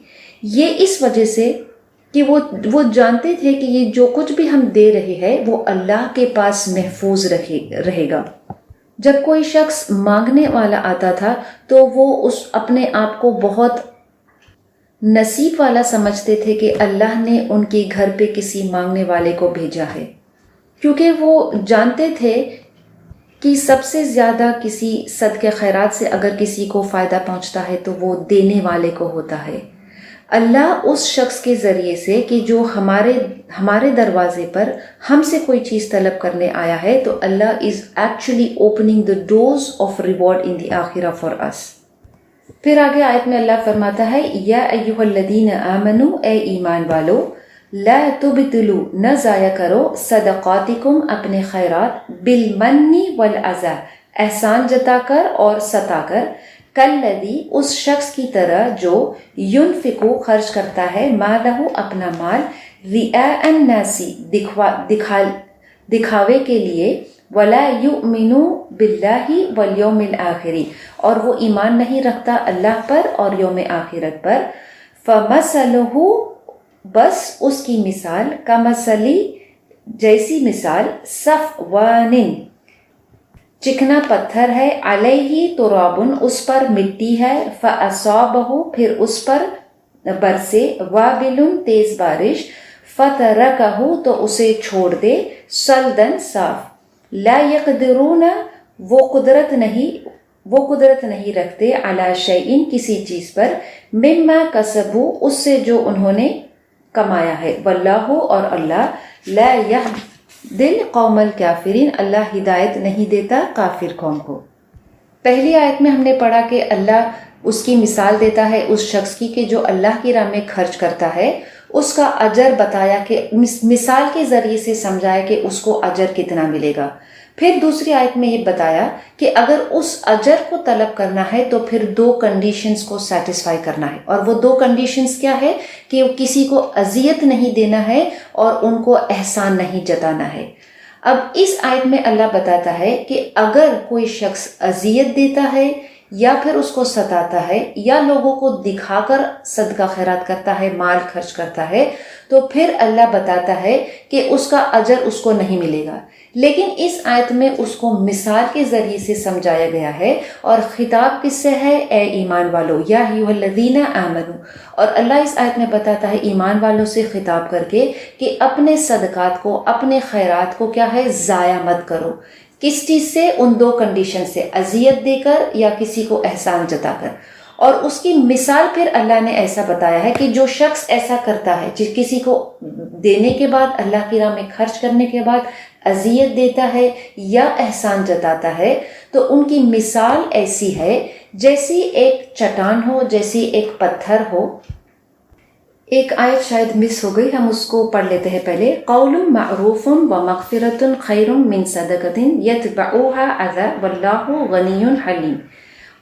یہ اس وجہ سے کہ وہ جانتے تھے کہ یہ جو کچھ بھی ہم دے رہے ہیں وہ اللہ کے پاس محفوظ رہے گا. جب کوئی شخص مانگنے والا آتا تھا تو وہ اپنے آپ کو بہت نصیب والا سمجھتے تھے کہ اللہ نے ان کے گھر پہ کسی مانگنے والے کو بھیجا ہے, کیونکہ وہ جانتے تھے کہ سب سے زیادہ کسی صدقہ خیرات سے اگر کسی کو فائدہ پہنچتا ہے تو وہ دینے والے کو ہوتا ہے. اللہ اس شخص کے ذریعے سے کہ جو ہمارے دروازے پر ہم سے کوئی چیز طلب کرنے آیا ہے، تو Allah is actually opening the doors of reward in the آخرہ فار اس۔ پھر آگے آیت میں اللہ فرماتا ہے یا ایھا الذین آمنوا، اے ایمان والو، لا تبطلوا، نہ ضائع کرو، صدقاتکم، اپنے خیرات، بالمن والعزا، احسان جتا کر اور ستا کر، کالذی، اس شخص کی طرح جو ینفقو، خرچ کرتا ہے، مالہ، اپنا مال، رئاء الناس، دکھاوے کے لیے، ولا یؤمن باللہ والیوم الآخر، اور وہ ایمان نہیں رکھتا اللہ پر اور یوم آخرت پر، فمثلہ، بس اس کی مثال، کمثلی، جیسی مثال، صفوان، چکنا پتھر ہے، علیہ تراب، اس پر مٹی ہے، فاصابہ، پھر اس پر برسے، وابل، تیز بارش، فترکہ، تو اسے چھوڑ دے، صلدن، صاف، لا یقدرون، وہ قدرت نہیں رکھتے، علی شیء، کسی چیز پر، مما کسبوا، اس سے جو انہوں نے کمایا ہے، واللہ، اور اللہ، لا یہدی القوم الکافرین، اللہ ہدایت نہیں دیتا کافر قوم کو۔ پہلی آیت میں ہم نے پڑھا کہ اللہ اس کی مثال دیتا ہے اس شخص کی کہ جو اللہ کی راہ میں خرچ کرتا ہے، اس کا اجر بتایا کہ مثال کے ذریعے سے سمجھایا کہ اس کو اجر کتنا ملے گا۔ پھر دوسری آیت میں یہ بتایا کہ اگر اس اجر کو طلب کرنا ہے تو پھر 2 کنڈیشنز کو سیٹسفائی کرنا ہے، اور وہ 2 کنڈیشنز کیا ہے کہ کسی کو اذیت نہیں دینا ہے اور ان کو احسان نہیں جتانا ہے۔ اب اس آیت میں اللہ بتاتا ہے کہ اگر کوئی شخص اذیت دیتا ہے یا پھر اس کو ستاتا ہے یا لوگوں کو دکھا کر صدقہ خیرات کرتا ہے، مال خرچ کرتا ہے، تو پھر اللہ بتاتا ہے کہ اس کا اجر اس کو نہیں ملے گا۔ لیکن اس آیت میں اس کو مثال کے ذریعے سے سمجھایا گیا ہے، اور خطاب کس سے ہے؟ اے ایمان والو، یا ایھا الذین آمنوا، اور اللہ اس آیت میں بتاتا ہے ایمان والوں سے خطاب کر کے کہ اپنے صدقات کو، اپنے خیرات کو کیا ہے، ضائع مت کرو۔ کس چیز سے؟ ان 2 کنڈیشن سے، اذیت دے کر یا کسی کو احسان جتا کر۔ اور اس کی مثال پھر اللہ نے ایسا بتایا ہے کہ جو شخص ایسا کرتا ہے، کسی کو دینے کے بعد، اللہ کی راہ میں خرچ کرنے کے بعد اذیت دیتا ہے یا احسان جتاتا ہے، تو ان کی مثال ایسی ہے جیسی ایک چٹان ہو، جیسی ایک پتھر ہو۔ ایک آیت شاید مس ہو گئی، ہم اس کو پڑھ لیتے ہیں پہلے۔ قول معروف ومغفرۃ خیر من صدقۃ یتبعها اذی واللہ غنی حلیم۔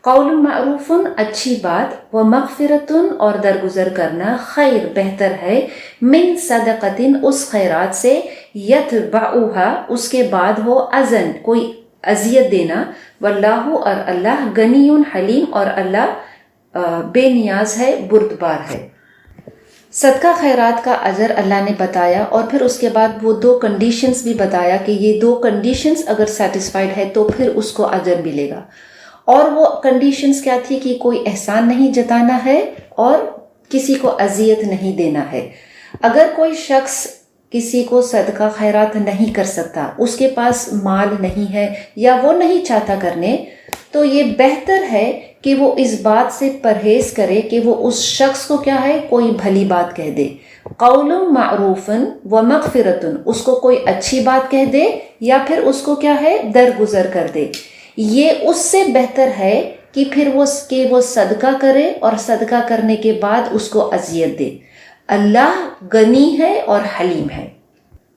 قول معروف، اچھی بات، ومغفرۃ، اور درگزر کرنا، خیر، بہتر ہے، من صدقۃ، اس خیرات سے، یتبعها، اس کے بعد ہو، اذن، کوئی اذیت دینا، واللہ، اور اللہ، غنی حلیم، اور اللہ بے نیاز ہے، بردبار ہے۔ صدقہ خیرات کا اجر اللہ نے بتایا، اور پھر اس کے بعد وہ 2 کنڈیشنز بھی بتایا کہ یہ 2 کنڈیشنز اگر سیٹسفائیڈ ہے تو پھر اس کو اجر ملے گا۔ اور وہ کنڈیشنز کیا تھی کہ کوئی احسان نہیں جتانا ہے اور کسی کو اذیت نہیں دینا ہے۔ اگر کوئی شخص کسی کو صدقہ خیرات نہیں کر سکتا، اس کے پاس مال نہیں ہے یا وہ نہیں چاہتا کرنے، تو یہ بہتر ہے کہ وہ اس بات سے پرہیز کرے کہ وہ اس شخص کو کیا ہے، کوئی بھلی بات کہہ دے۔ قول معروف ومغفرۃ، اس کو کوئی اچھی بات کہہ دے یا پھر اس کو کیا ہے، درگزر کر دے۔ یہ اس سے بہتر ہے کہ پھر وہ صدقہ کرے اور صدقہ کرنے کے بعد اس کو اذیت دے۔ اللہ غنی ہے اور حلیم ہے۔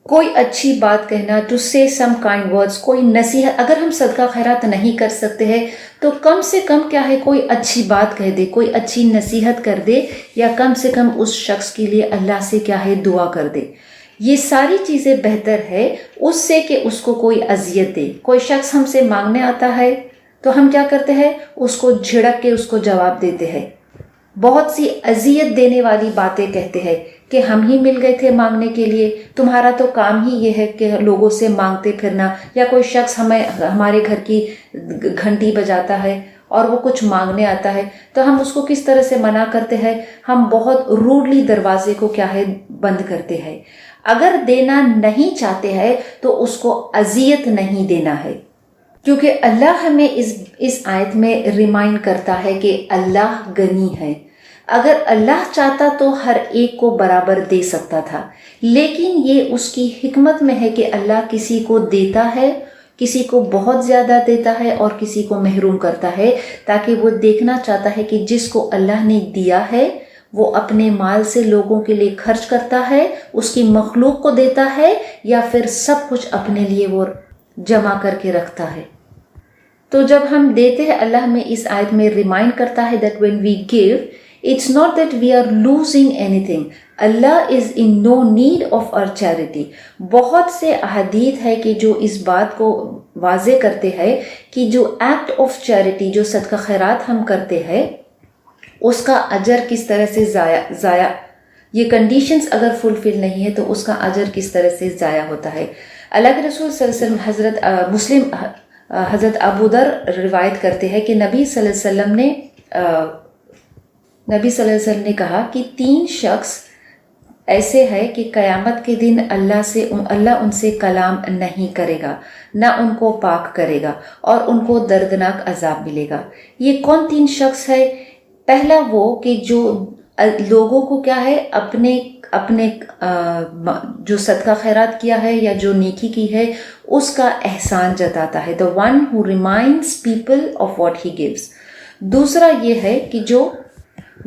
کوئی اچھی بات کہنا، ٹو سے سم کائنڈ ورڈز، کوئی نصیحت، اگر ہم صدقہ خیرات نہیں کر سکتے ہیں تو کم سے کم کیا ہے، کوئی اچھی بات کہہ دے، کوئی اچھی نصیحت کر دے، یا کم سے کم اس شخص کے لیے اللہ سے کیا ہے، دعا کر دے۔ یہ ساری چیزیں بہتر ہے اس سے کہ اس کو کوئی اذیت دے۔ کوئی شخص ہم سے مانگنے آتا ہے تو ہم کیا کرتے ہیں، اس کو جھڑک کے اس کو جواب دیتے ہیں، بہت سی اذیت دینے والی باتیں کہتے ہیں کہ ہم ہی مل گئے تھے مانگنے کے لیے، تمہارا تو کام ہی یہ ہے کہ لوگوں سے مانگتے پھرنا۔ یا کوئی شخص ہمارے گھر کی گھنٹی بجاتا ہے اور وہ کچھ مانگنے آتا ہے تو ہم اس کو کس طرح سے منع کرتے ہیں، ہم بہت روڈلی دروازے کو کیا ہے، بند کرتے ہیں۔ اگر دینا نہیں چاہتے ہیں تو اس کو اذیت نہیں دینا ہے، کیونکہ اللہ ہمیں اس آیت میں ریمائنڈ کرتا ہے کہ اللہ غنی ہے، اگر اللہ چاہتا تو ہر ایک کو برابر دے سکتا تھا، لیکن یہ اس کی حکمت میں ہے کہ اللہ کسی کو دیتا ہے، کسی کو بہت زیادہ دیتا ہے اور کسی کو محروم کرتا ہے، تاکہ وہ دیکھنا چاہتا ہے کہ جس کو اللہ نے دیا ہے وہ اپنے مال سے لوگوں کے لیے خرچ کرتا ہے، اس کی مخلوق کو دیتا ہے، یا پھر سب کچھ اپنے لیے وہ جمع کر کے رکھتا ہے۔ تو جب ہم دیتے ہیں، اللہ میں اس آیت میں ریمائنڈ کرتا ہے that when we give, it's not that we are losing anything. Allah is in no need of our charity. بہت سے احادیث ہے کہ جو اس بات کو واضح کرتے ہیں کہ جو ایکٹ آف چیریٹی، جو صدقہ خیرات ہم کرتے ہیں، اس کا اجر کس طرح سے ضائع یہ کنڈیشنز اگر فلفل نہیں ہے تو اس کا اجر کس طرح سے ضائع ہوتا ہے۔ اللہ کے رسول صلی اللہ علیہ وسلم حضرت ابو ذر روایت کرتے ہیں کہ نبی صلی اللہ علیہ وسلم نے کہا کہ 3 شخص ایسے ہے کہ قیامت کے دن اللہ ان سے کلام نہیں کرے گا، نہ ان کو پاک کرے گا، اور ان کو دردناک عذاب ملے گا۔ یہ کون 3 شخص ہے؟ پہلا وہ کہ جو لوگوں کو کیا ہے اپنے جو صدقہ خیرات کیا ہے یا جو نیکی کی ہے اس کا احسان جتاتا ہے، the one who reminds people of what he gives۔ دوسرا یہ ہے کہ جو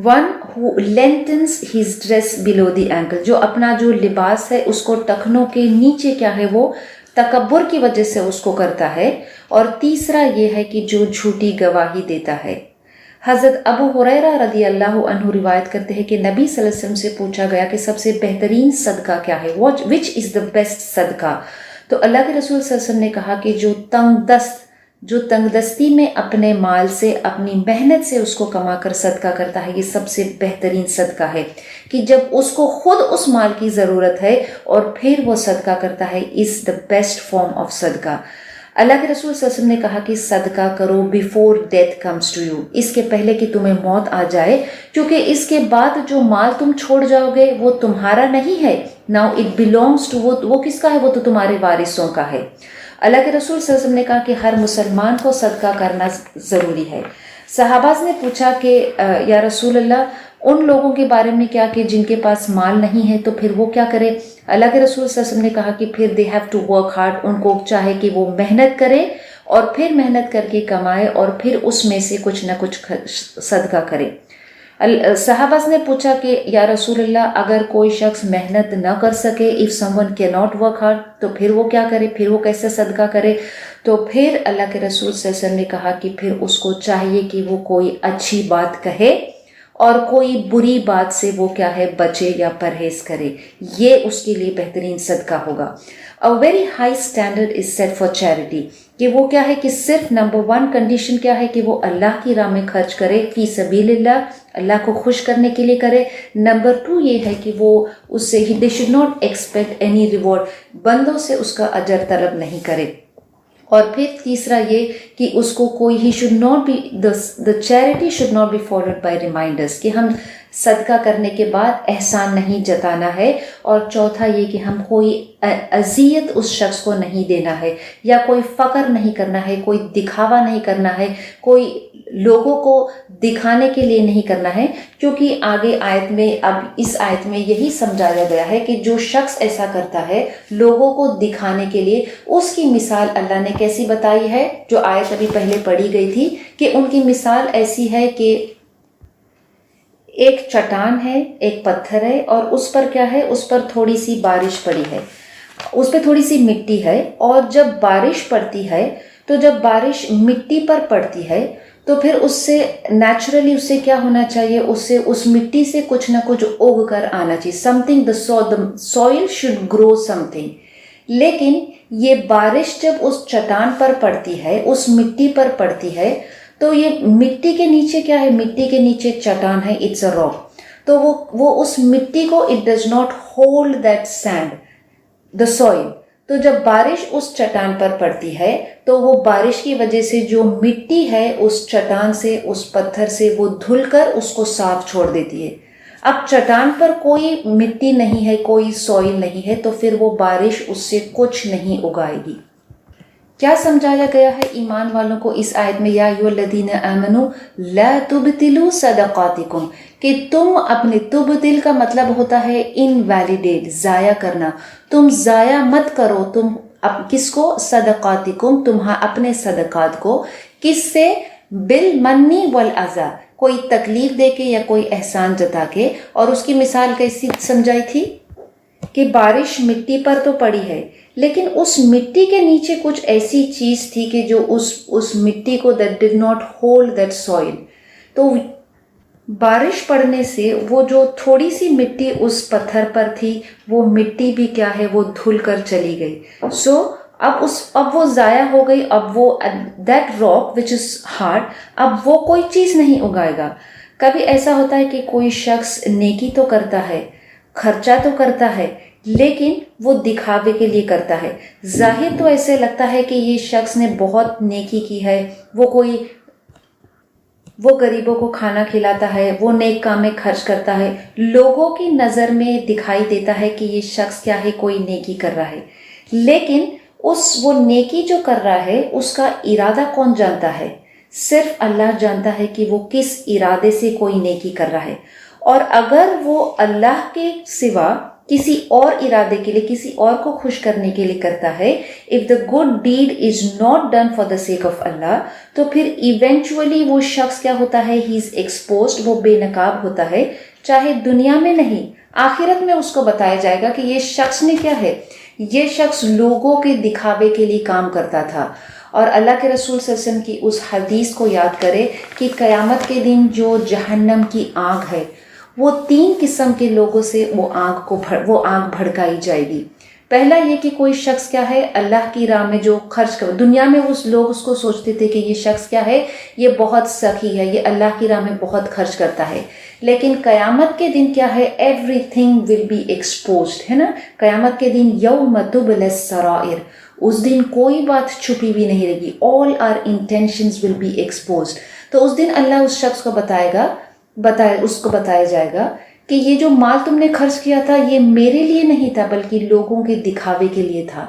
one who lengthens his dress below the ankle، جو اپنا جو لباس ہے اس کو ٹخنوں کے نیچے کیا ہے وہ تکبر کی وجہ سے اس کو کرتا ہے۔ اور تیسرا یہ ہے کہ جو جھوٹی گواہی دیتا ہے۔ حضرت ابو ہریرہ رضی اللہ عنہ روایت کرتے ہیں کہ نبی صلی اللہ علیہ وسلم سے پوچھا گیا کہ سب سے بہترین صدقہ کیا ہے، which is the best صدقہ؟ تو اللہ کے رسول صلی اللہ علیہ وسلم نے کہا کہ جو تنگ دستی میں اپنے مال سے، اپنی محنت سے اس کو کما کر صدقہ کرتا ہے، یہ سب سے بہترین صدقہ ہے، کہ جب اس کو خود اس مال کی ضرورت ہے اور پھر وہ صدقہ کرتا ہے، is the best form of صدقہ۔ اللہ کے رسول صلی اللہ علیہ وسلم نے کہا کہ صدقہ کرو before death comes to you، اس کے پہلے کہ تمہیں موت آ جائے، کیونکہ اس کے بعد جو مال تم چھوڑ جاؤ گے وہ تمہارا نہیں ہے، now it belongs to، وہ کس کا ہے؟ وہ تو تمہارے وارثوں کا ہے۔ اللہ کے رسول صلی اللہ علیہ وسلم نے کہا کہ ہر مسلمان کو صدقہ کرنا ضروری ہے۔ صحابہ نے پوچھا کہ یا رسول اللہ ان لوگوں کے بارے میں کیا کہ جن کے پاس مال نہیں ہے، تو پھر وہ کیا کرے؟ اللہ کے رسول صلی اللہ علیہ وسلم نے کہا کہ پھر they have to work hard، ان کو چاہے کہ وہ محنت کرے اور پھر محنت کر کے کمائے اور پھر اس میں سے کچھ نہ کچھ صدقہ کرے۔ صحابہ نے پوچھا کہ یا رسول اللہ اگر کوئی شخص محنت نہ کر سکے، if someone cannot work hard، تو پھر وہ کیا کرے؟ پھر وہ کیسے صدقہ کرے؟ تو پھر اللہ کے رسول صلی اللہ علیہ وسلم نے کہا کہ پھر اس کو چاہیے کہ وہ کوئی اچھی بات کہے اور کوئی بری بات سے وہ کیا ہے بچے یا پرہیز کرے، یہ اس کے لیے بہترین صدقہ ہوگا۔ A very high standard is set for charity، کہ وہ کیا ہے کہ صرف نمبر 1 کنڈیشن کیا ہے کہ وہ اللہ کی راہ میں خرچ کرے، فی سبیل اللہ کو خوش کرنے کے لیے کرے۔ نمبر 2 یہ ہے کہ وہ اس سے they should not expect any reward، بندوں سے اس کا اجر طلب نہیں کرے۔ اور پھر تیسرا یہ کہ اس کو کوئی ہی should not be the charity should not be followed by reminders، کہ ہم صدقہ کرنے کے بعد احسان نہیں جتانا ہے۔ اور چوتھا یہ کہ ہم کوئی اذیت اس شخص کو نہیں دینا ہے، یا کوئی فخر نہیں کرنا ہے، کوئی دکھاوا نہیں کرنا ہے، کوئی لوگوں کو دکھانے کے لیے نہیں کرنا ہے، کیونکہ آگے آیت میں اب اس آیت میں یہی سمجھایا گیا ہے کہ جو شخص ایسا کرتا ہے لوگوں کو دکھانے کے لیے، اس کی مثال اللہ نے کیسی بتائی ہے، جو آیت ابھی پہلے پڑھی گئی تھی، کہ ان کی مثال ایسی ہے کہ ایک چٹان ہے، ایک پتھر ہے، اور اس پر کیا ہے، اس پر تھوڑی سی بارش پڑی ہے، اس پہ تھوڑی سی مٹی ہے، اور جب بارش پڑتی ہے تو جب بارش مٹی پر پڑتی ہے تو پھر اس سے نیچرلی اس سے کیا ہونا چاہیے، اس مٹی سے کچھ نہ کچھ اگ کر آنا چاہیے، something the soil should grow something۔ لیکن یہ بارش جب اس چٹان پر پڑتی ہے، اس مٹی پر پڑتی ہے، تو یہ مٹی کے نیچے کیا ہے، مٹی کے نیچے چٹان ہے، it's a rock، تو وہ اس مٹی کو it does not hold that sand the soil۔ تو جب بارش اس چٹان پر پڑتی ہے تو وہ بارش کی وجہ سے جو مٹی ہے اس چٹان سے، اس پتھر سے، وہ دھل کر اس کو صاف چھوڑ دیتی ہے۔ اب چٹان پر کوئی مٹی نہیں ہے، کوئی سوئل نہیں ہے، تو پھر وہ بارش اس سے کچھ نہیں اگائے گی۔ کیا سمجھایا گیا ہے ایمان والوں کو اس آیت میں؟ یا ایھا الذین آمنوا لا تبطلوا صدقاتکم، کہ تم اپنے، تبطل کا مطلب ہوتا ہے انویلیڈیٹ، ضائع کرنا، تم ضائع مت کرو، تم کس کو؟ صدقاتکم، تم اپنے صدقات کو، کس سے؟ بالمنی والاذی، کوئی تکلیف دے کے یا کوئی احسان جتا کے۔ اور اس کی مثال کیسی سمجھائی تھی کہ بارش مٹی پر تو پڑی ہے، لیکن اس مٹی کے نیچے کچھ ایسی چیز تھی کہ جو اس مٹی کو that did not hold that soil، تو بارش پڑنے سے وہ جو تھوڑی سی مٹی اس پتھر پر تھی، وہ مٹی بھی کیا ہے، وہ دھل کر چلی گئی۔ اب وہ ضائع ہو گئی، اب وہ that rock which is hard، اب وہ کوئی چیز نہیں اگائے گا۔ کبھی ایسا ہوتا ہے کہ کوئی شخص نیکی تو کرتا ہے، خرچہ تو کرتا ہے، لیکن وہ دکھاوے کے لیے کرتا ہے۔ ظاہر تو ایسے لگتا ہے کہ یہ شخص نے بہت نیکی کی ہے، وہ غریبوں کو کھانا کھلاتا ہے، وہ نیک کام میں خرچ کرتا ہے، لوگوں کی نظر میں دکھائی دیتا ہے کہ یہ شخص کیا ہے، کوئی نیکی کر رہا ہے۔ لیکن وہ نیکی جو کر رہا ہے اس کا ارادہ کون جانتا ہے؟ صرف اللہ جانتا ہے کہ وہ کس ارادے سے کوئی نیکی کر رہا ہے۔ اور اگر وہ اللہ کے سوا کسی اور ارادے کے لیے، کسی اور کو خوش کرنے کے لیے کرتا ہے، if the good deed is not done for the sake of Allah، تو پھر ایونچولی وہ شخص کیا ہوتا ہے، he is exposed، وہ بے نقاب ہوتا ہے، چاہے دنیا میں نہیں، آخرت میں اس کو بتایا جائے گا کہ یہ شخص نے کیا ہے، یہ شخص لوگوں کے دکھاوے کے لیے کام کرتا تھا۔ اور اللہ کے رسول صلی اللہ علیہ وسلم کی اس حدیث کو یاد کرے کہ قیامت کے دن جو جہنم کی آگ ہے، وہ 3 قسم کے لوگوں سے وہ آگ بھڑکائی جائے گی۔ پہلا یہ کہ کوئی شخص کیا ہے، اللہ کی راہ میں جو خرچ کر، دنیا میں لوگ اس کو سوچتے تھے کہ یہ شخص کیا ہے، یہ بہت سخی ہے، یہ اللہ کی راہ میں بہت خرچ کرتا ہے۔ لیکن قیامت کے دن کیا ہے، everything will be exposed, ہے نا۔ قیامت کے دن یوم تبلی السرائر، اس دن کوئی بات چھپی بھی نہیں رہے گی، all our intentions will be exposed۔ تو اس دن اللہ اس شخص کو بتایا جائے گا کہ یہ جو مال تم نے خرچ کیا تھا، یہ میرے لیے نہیں تھا بلکہ لوگوں کے دکھاوے کے لیے تھا۔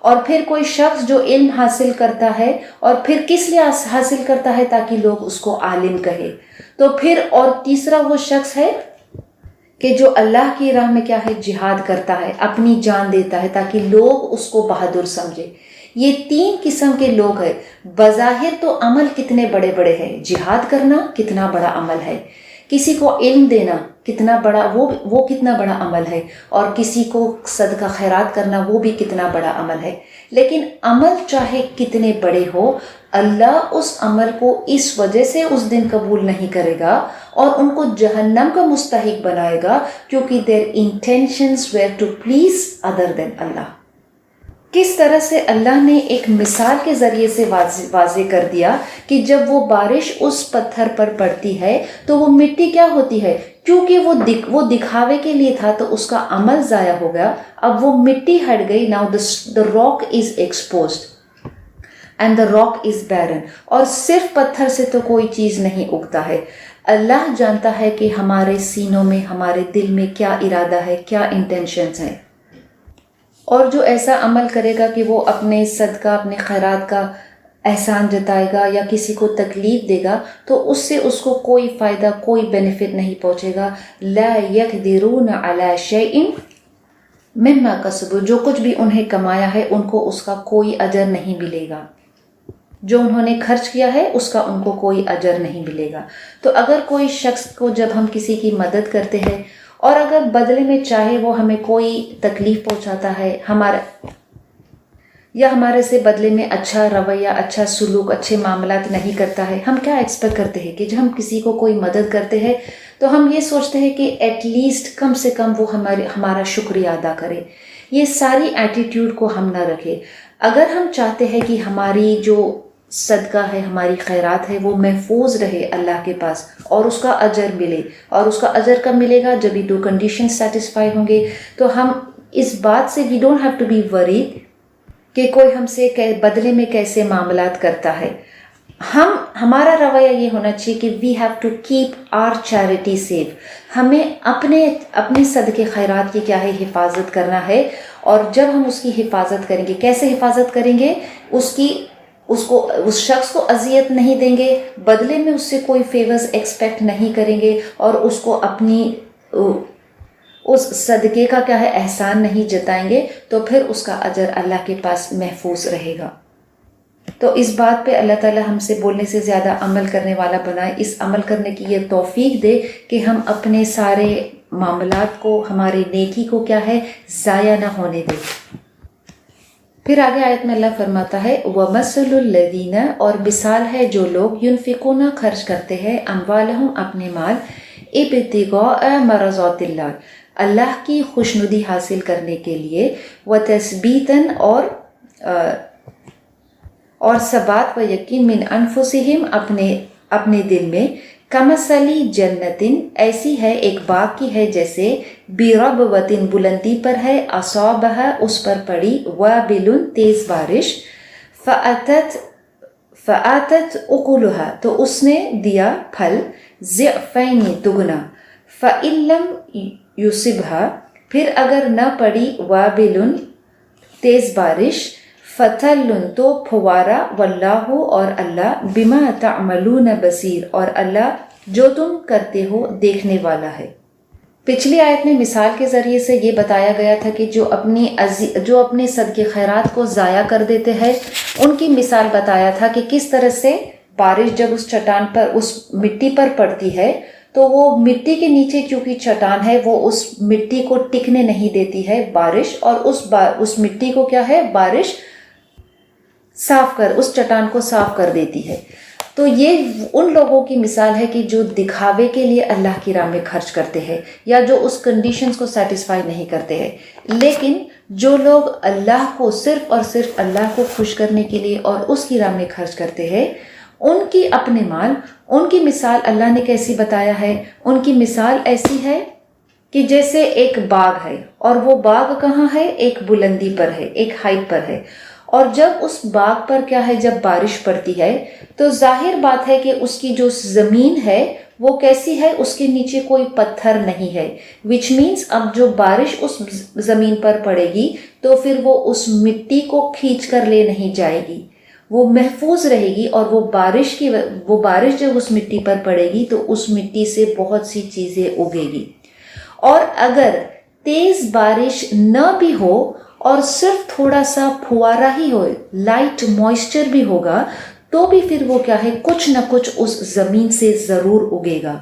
اور پھر کوئی شخص جو علم حاصل کرتا ہے، اور پھر کس لیے حاصل کرتا ہے، تاکہ لوگ اس کو عالم کہے۔ تو پھر اور تیسرا وہ شخص ہے کہ جو اللہ کی راہ میں کیا ہے، جہاد کرتا ہے، اپنی جان دیتا ہے تاکہ لوگ اس کو بہادر سمجھے۔ یہ 3 قسم کے لوگ ہیں۔ بظاہر تو عمل کتنے بڑے بڑے ہیں، جہاد کرنا کتنا بڑا عمل ہے، کسی کو علم دینا کتنا بڑا، وہ کتنا بڑا عمل ہے، اور کسی کو صدقہ خیرات کرنا وہ بھی کتنا بڑا عمل ہے۔ لیکن عمل چاہے کتنے بڑے ہو، اللہ اس عمل کو اس وجہ سے اس دن قبول نہیں کرے گا اور ان کو جہنم کا مستحق بنائے گا، کیونکہ their intentions were to please other than Allah۔ کس طرح سے اللہ نے ایک مثال کے ذریعے سے واضح کر دیا کہ جب وہ بارش اس پتھر پر پڑتی ہے تو وہ مٹی کیا ہوتی ہے، کیونکہ وہ دکھاوے کے لیے تھا تو اس کا عمل ضائع ہو گیا، اب وہ مٹی ہٹ گئی، now the rock is exposed and the rock is barren۔ اور صرف پتھر سے تو کوئی چیز نہیں اگتا ہے۔ اللہ جانتا ہے کہ ہمارے سینوں میں، ہمارے دل میں کیا ارادہ ہے، کیا انٹینشنز ہیں۔ اور جو ایسا عمل کرے گا کہ وہ اپنے صدقہ، اپنے خیرات کا احسان جتائے گا یا کسی کو تکلیف دے گا، تو اس سے اس کو کوئی فائدہ، کوئی بینیفٹ نہیں پہنچے گا۔ لا یقدرون علی شیء مما کسبوا، جو کچھ بھی انہیں کمایا ہے ان کو اس کا کوئی اجر نہیں ملے گا، جو انہوں نے خرچ کیا ہے اس کا ان کو کوئی اجر نہیں ملے گا۔ تو اگر کوئی شخص کو جب ہم کسی کی مدد کرتے ہیں اور اگر بدلے میں چاہے وہ ہمیں کوئی تکلیف پہنچاتا ہے، ہمارے سے بدلے میں اچھا رویہ، اچھا سلوک، اچھے معاملات نہیں کرتا ہے، ہم کیا ایکسپیکٹ کرتے ہیں کہ جب ہم کسی کو کوئی مدد کرتے ہیں تو ہم یہ سوچتے ہیں کہ ایٹ لیسٹ کم سے کم وہ ہمارا شکریہ ادا کرے۔ یہ ساری ایٹیٹیوڈ کو ہم نہ رکھیں۔ اگر ہم چاہتے ہیں کہ ہماری جو صدقہ ہے، ہماری خیرات ہے، وہ محفوظ رہے اللہ کے پاس اور اس کا اجر ملے، اور اس کا اجر کب ملے گا، جب یہ 2 کنڈیشن سیٹسفائی ہوں گے، تو ہم اس بات سے we don't have to be worried کہ کوئی ہم سے بدلے میں کیسے معاملات کرتا ہے۔ ہمارا رویہ یہ ہونا چاہیے کہ we have to keep our charity safe, ہمیں اپنے صدقے خیرات کی کیا ہے، حفاظت کرنا ہے، اور جب ہم اس کی حفاظت کریں گے، کیسے حفاظت کریں گے؟ اس شخص کو اذیت نہیں دیں گے، بدلے میں اس سے کوئی فیورز ایکسپیکٹ نہیں کریں گے، اور اس کو اپنی اس صدقے کا کیا ہے احسان نہیں جتائیں گے، تو پھر اس کا اجر اللہ کے پاس محفوظ رہے گا۔ تو اس بات پہ اللہ تعالیٰ ہم سے بولنے سے زیادہ عمل کرنے والا بنائے، اس عمل کرنے کی یہ توفیق دے کہ ہم اپنے سارے معاملات کو، ہماری نیکی کو کیا ہے ضائع نہ ہونے دیں۔ پھر آگے آیت میں اللہ فرماتا ہے وَمَثَلُ الَّذِينَ، اور مثال ہے جو لوگ يُنْفِقُونَ خرچ کرتے ہیں أَمْوَالَهُمْ اپنے مال ابتغاء مرضات اللہ اللہ کی خوشنودی حاصل کرنے کے لیے، وَتَثْبِيتًا اور ثبات و یقین من انفسہم اپنے دل میں، کمثلی جنتن ایسی ہے ایک باغ کی ہے جیسے، بربوتن بلندی پر ہے، اصابہ اس پر پڑی، وابل تیز بارش، فآتت اکلھا تو اس نے دیا پھل، ضعفین دگنا، فإن لم یصبھا پھر اگر نہ پڑی، وابل تیز بارش، فتل تو پھوارا، واللہ اور اللہ، بما تعملون بصیر اور اللہ جو تم کرتے ہو دیکھنے والا ہے۔ پچھلی آیت میں مثال کے ذریعے سے یہ بتایا گیا تھا کہ جو اپنے صدقے خیرات کو ضائع کر دیتے ہیں ان کی مثال بتایا تھا کہ کس طرح سے بارش جب اس چٹان پر، اس مٹی پر پڑتی ہے تو وہ مٹی کے نیچے چونکہ چٹان ہے وہ اس مٹی کو ٹکنے نہیں دیتی ہے بارش، اور اس مٹی کو کیا ہے بارش اس چٹان کو صاف کر دیتی ہے۔ تو یہ ان لوگوں کی مثال ہے کہ جو دکھاوے کے لیے اللہ کی راہ میں خرچ کرتے ہیں، یا جو اس کنڈیشنز کو سیٹسفائی نہیں کرتے ہیں، لیکن جو لوگ اللہ کو صرف اور صرف اللہ کو خوش کرنے کے لیے اور اس کی راہ میں خرچ کرتے ہیں، ان کی اپنے مال، ان کی مثال اللہ نے کیسی بتایا ہے؟ ان کی مثال ایسی ہے کہ جیسے ایک باغ ہے، اور وہ باغ کہاں ہے؟ ایک بلندی پر ہے، ایک ہائٹ پر ہے، اور جب اس باغ پر کیا ہے جب بارش پڑتی ہے تو ظاہر بات ہے کہ اس کی جو زمین ہے وہ کیسی ہے؟ اس کے نیچے کوئی پتھر نہیں ہے، which means اب جو بارش اس زمین پر پڑے گی تو پھر وہ اس مٹی کو کھینچ کر لے نہیں جائے گی، وہ محفوظ رہے گی، اور وہ بارش جب اس مٹی پر پڑے گی تو اس مٹی سے بہت سی چیزیں اگے گی۔ اور اگر تیز بارش نہ بھی ہو اور صرف تھوڑا سا پھوارا ہی ہو، لائٹ موئسچر بھی ہوگا، تو بھی پھر وہ کیا ہے کچھ نہ کچھ اس زمین سے ضرور اگے گا۔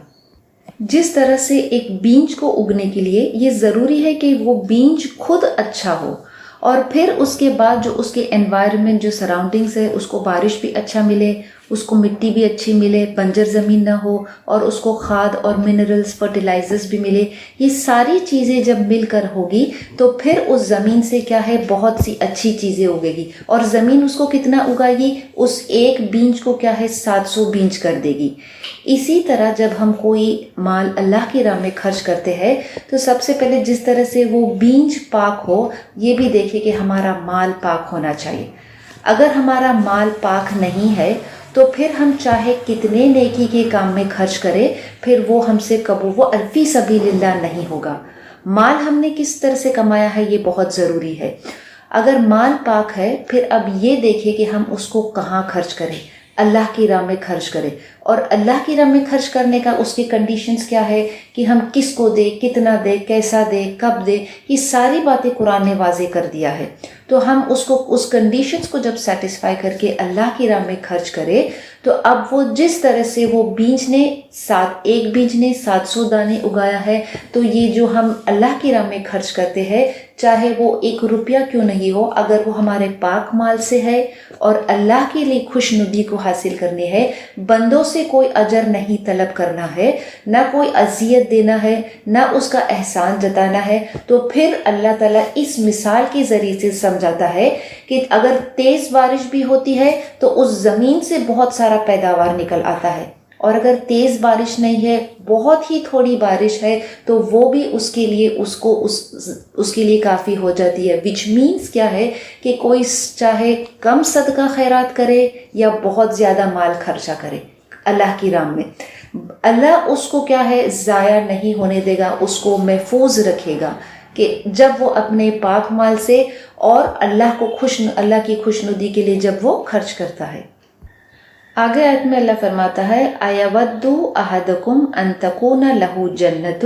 جس طرح سے ایک بیج کو اگنے کے لیے یہ ضروری ہے کہ وہ بیج خود اچھا ہو، اور پھر اس کے بعد جو اس کے انوائرمنٹ، جو سراؤنڈنگس ہے، اس کو بارش بھی اچھا ملے، اس کو مٹی بھی اچھی ملے، بنجر زمین نہ ہو، اور اس کو کھاد اور منرلز، فرٹیلائزرز بھی ملے۔ یہ ساری چیزیں جب مل کر ہوگی تو پھر اس زمین سے کیا ہے بہت سی اچھی چیزیں اگے گی، اور زمین اس کو کتنا اگائے گی؟ اس ایک بیج کو کیا ہے 700 بیج کر دے گی۔ اسی طرح جب ہم کوئی مال اللہ کی راہ میں خرچ کرتے ہیں تو سب سے پہلے جس طرح سے وہ بیج پاک ہو، یہ بھی دیکھیں کہ ہمارا مال پاک ہونا چاہیے۔ اگر ہمارا مال پاک نہیں ہے تو پھر ہم چاہے کتنے نیکی کے کام میں خرچ کریں، پھر وہ ہم سے قبول، وہ فی سبیل اللہ نہیں ہوگا۔ مال ہم نے کس طرح سے کمایا ہے یہ بہت ضروری ہے۔ اگر مال پاک ہے پھر اب یہ دیکھیں کہ ہم اس کو کہاں خرچ کریں، اللہ کی راہ میں خرچ کریں، اور اللہ کی راہ میں خرچ کرنے کا اس کی کنڈیشنز کیا ہے کہ ہم کس کو دیں، کتنا دیں، کیسا دیں، کب دیں، یہ ساری باتیں قرآن نے واضح کر دیا ہے۔ تو ہم اس کنڈیشنز کو جب سیٹسفائی کر کے اللہ کی راہ میں خرچ کرے تو اب وہ جس طرح سے وہ ایک بیج نے 700 دانے اگایا ہے، تو یہ جو ہم اللہ کی راہ میں خرچ کرتے ہیں چاہے وہ 1 روپیہ کیوں نہیں ہو، اگر وہ ہمارے پاک مال سے ہے اور اللہ کے لیے خوشنودی کو حاصل کرنی ہے، بندوں سے کوئی اجر نہیں طلب کرنا ہے، نہ کوئی اذیت دینا ہے، نہ اس کا احسان جتانا ہے، تو پھر اللہ تعالیٰ اس مثال کے ذریعے سے سمجھاتا ہے کہ اگر تیز بارش بھی ہوتی ہے تو اس زمین سے بہت سارا پیداوار نکل آتا ہے، اور اگر تیز بارش نہیں ہے، بہت ہی تھوڑی بارش ہے، تو وہ بھی اس کے لیے کافی ہو جاتی ہے۔ وچ مینس کیا ہے کہ کوئی چاہے کم صدقہ خیرات کرے یا بہت زیادہ مال خرچہ کرے اللہ کی راہ میں، اللہ اس کو کیا ہے ضائع نہیں ہونے دے گا، اس کو محفوظ رکھے گا۔ کہ جب وہ اپنے پاک مال سے اور اللہ کی خوشنودی کے لیے جب وہ خرچ کرتا ہے۔ آگے آیت میں اللہ فرماتا ہے اَيَوَدُّ أَحَدُكُمْ أَن تَكُونَ لَهُ جَنَّةٌ،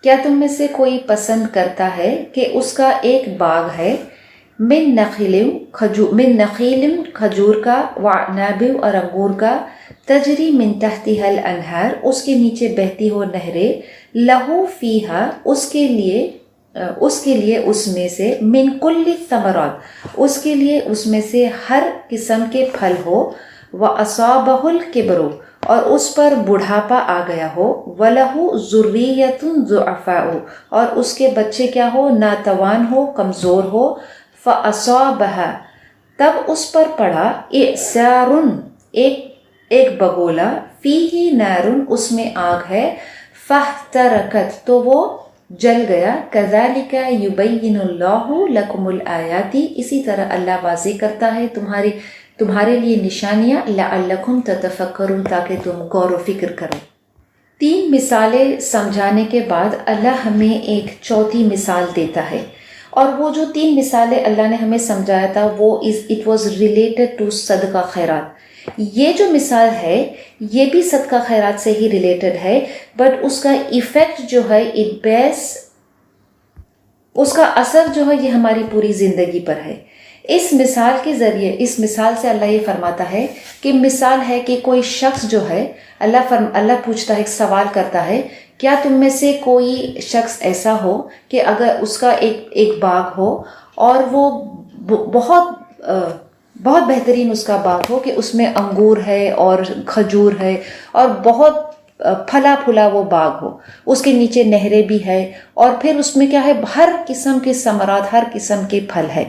کیا تم میں سے کوئی پسند کرتا ہے کہ اس کا ایک باغ ہے، من نخیل کھجور کا، وعناب اور انگور کا، تجری من تحتها الانہار اس کے نیچے بہتی ہو نہریں، لہو فیہا اس کے لیے اس میں سے، من کل الثمرات اس کے لیے اس میں سے ہر قسم کے پھل ہو، وَأَصَابَهُ الْكِبْرُ اور اس پر بڑھاپا آ گیا ہو، وَلَهُ ذُرِّيَّةٌ ضُعَفَاءُ اور اس کے بچے کیا ہو، ناتوان ہو، کمزور ہو، فَأَصَابَهَا تب اس پر پڑا، إِعْصَارٌ ایک بگولا، فِيهِ نَارٌ اس میں آگ ہے، فَاحْتَرَقَتْ تو وہ جل گیا، كَذَلِكَ يُبَيِّنُ اللَّهُ لَكُمُ الْآيَاتِ اسی طرح اللہ واضح کرتا ہے تمہارے لیے نشانیاں، لعلکم تتفکرون تاکہ تم غور و فکر کرو۔ 3 مثالیں سمجھانے کے بعد اللہ ہمیں ایک چوتھی مثال دیتا ہے، اور وہ جو 3 مثالیں اللہ نے ہمیں سمجھایا تھا وہ اٹ واز ریلیٹڈ ٹو صدقہ خیرات۔ یہ جو مثال ہے یہ بھی صدقہ خیرات سے ہی ریلیٹڈ ہے، بٹ اس کا ایفیکٹ جو ہے اس کا اثر جو ہے یہ ہماری پوری زندگی پر ہے۔ اس مثال کے ذریعے، اس مثال سے اللہ یہ فرماتا ہے کہ مثال ہے کہ کوئی شخص جو ہے، اللہ پوچھتا ہے، ایک سوال کرتا ہے، کیا تم میں سے کوئی شخص ایسا ہو کہ اگر اس کا ایک باغ ہو اور وہ بہت بہترین اس کا باغ ہو کہ اس میں انگور ہے اور کھجور ہے اور بہت پھلا پھلا وہ باغ ہو، اس کے نیچے نہریں بھی ہے، اور پھر اس میں کیا ہے، ہر قسم کے ثمرات، ہر قسم کے پھل ہے۔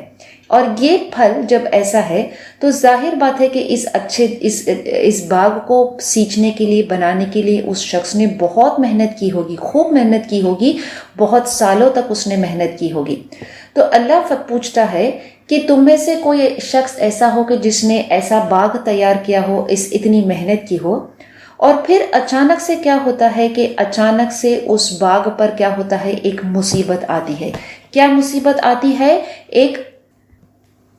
اور یہ پھل جب ایسا ہے تو ظاہر بات ہے کہ اس باغ کو سینچنے کے لیے، بنانے کے لیے اس شخص نے بہت محنت کی ہوگی، خوب محنت کی ہوگی، بہت سالوں تک اس نے محنت کی ہوگی۔ تو اللہ پوچھتا ہے کہ تم میں سے کوئی شخص ایسا ہو کہ جس نے ایسا باغ تیار کیا ہو، اتنی محنت کی ہو، اور پھر اچانک سے کیا ہوتا ہے کہ اچانک سے اس باغ پر کیا ہوتا ہے، ایک مصیبت آتی ہے۔ کیا مصیبت آتی ہے؟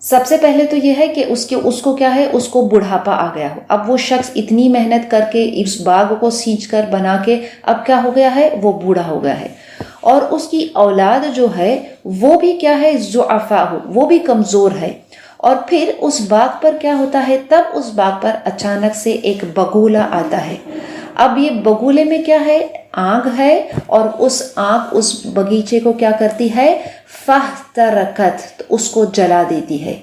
سب سے پہلے تو یہ ہے کہ اس کو کیا ہے، اس کو بڑھاپا آ گیا ہو۔ اب وہ شخص اتنی محنت کر کے اس باغ کو سینچ کر بنا کے اب کیا ہو گیا ہے، وہ بوڑھا ہو گیا ہے، اور اس کی اولاد جو ہے وہ بھی کیا ہے، ضعفاء ہو، وہ بھی کمزور ہے۔ اور پھر اس باغ پر کیا ہوتا ہے، تب اس باغ پر اچانک سے ایک بگولا آتا ہے۔ اب یہ بگولے میں کیا ہے، آگ ہے، اور اس آگ اس بگیچے کو کیا کرتی ہے، فاحترقت اس کو جلا دیتی ہے۔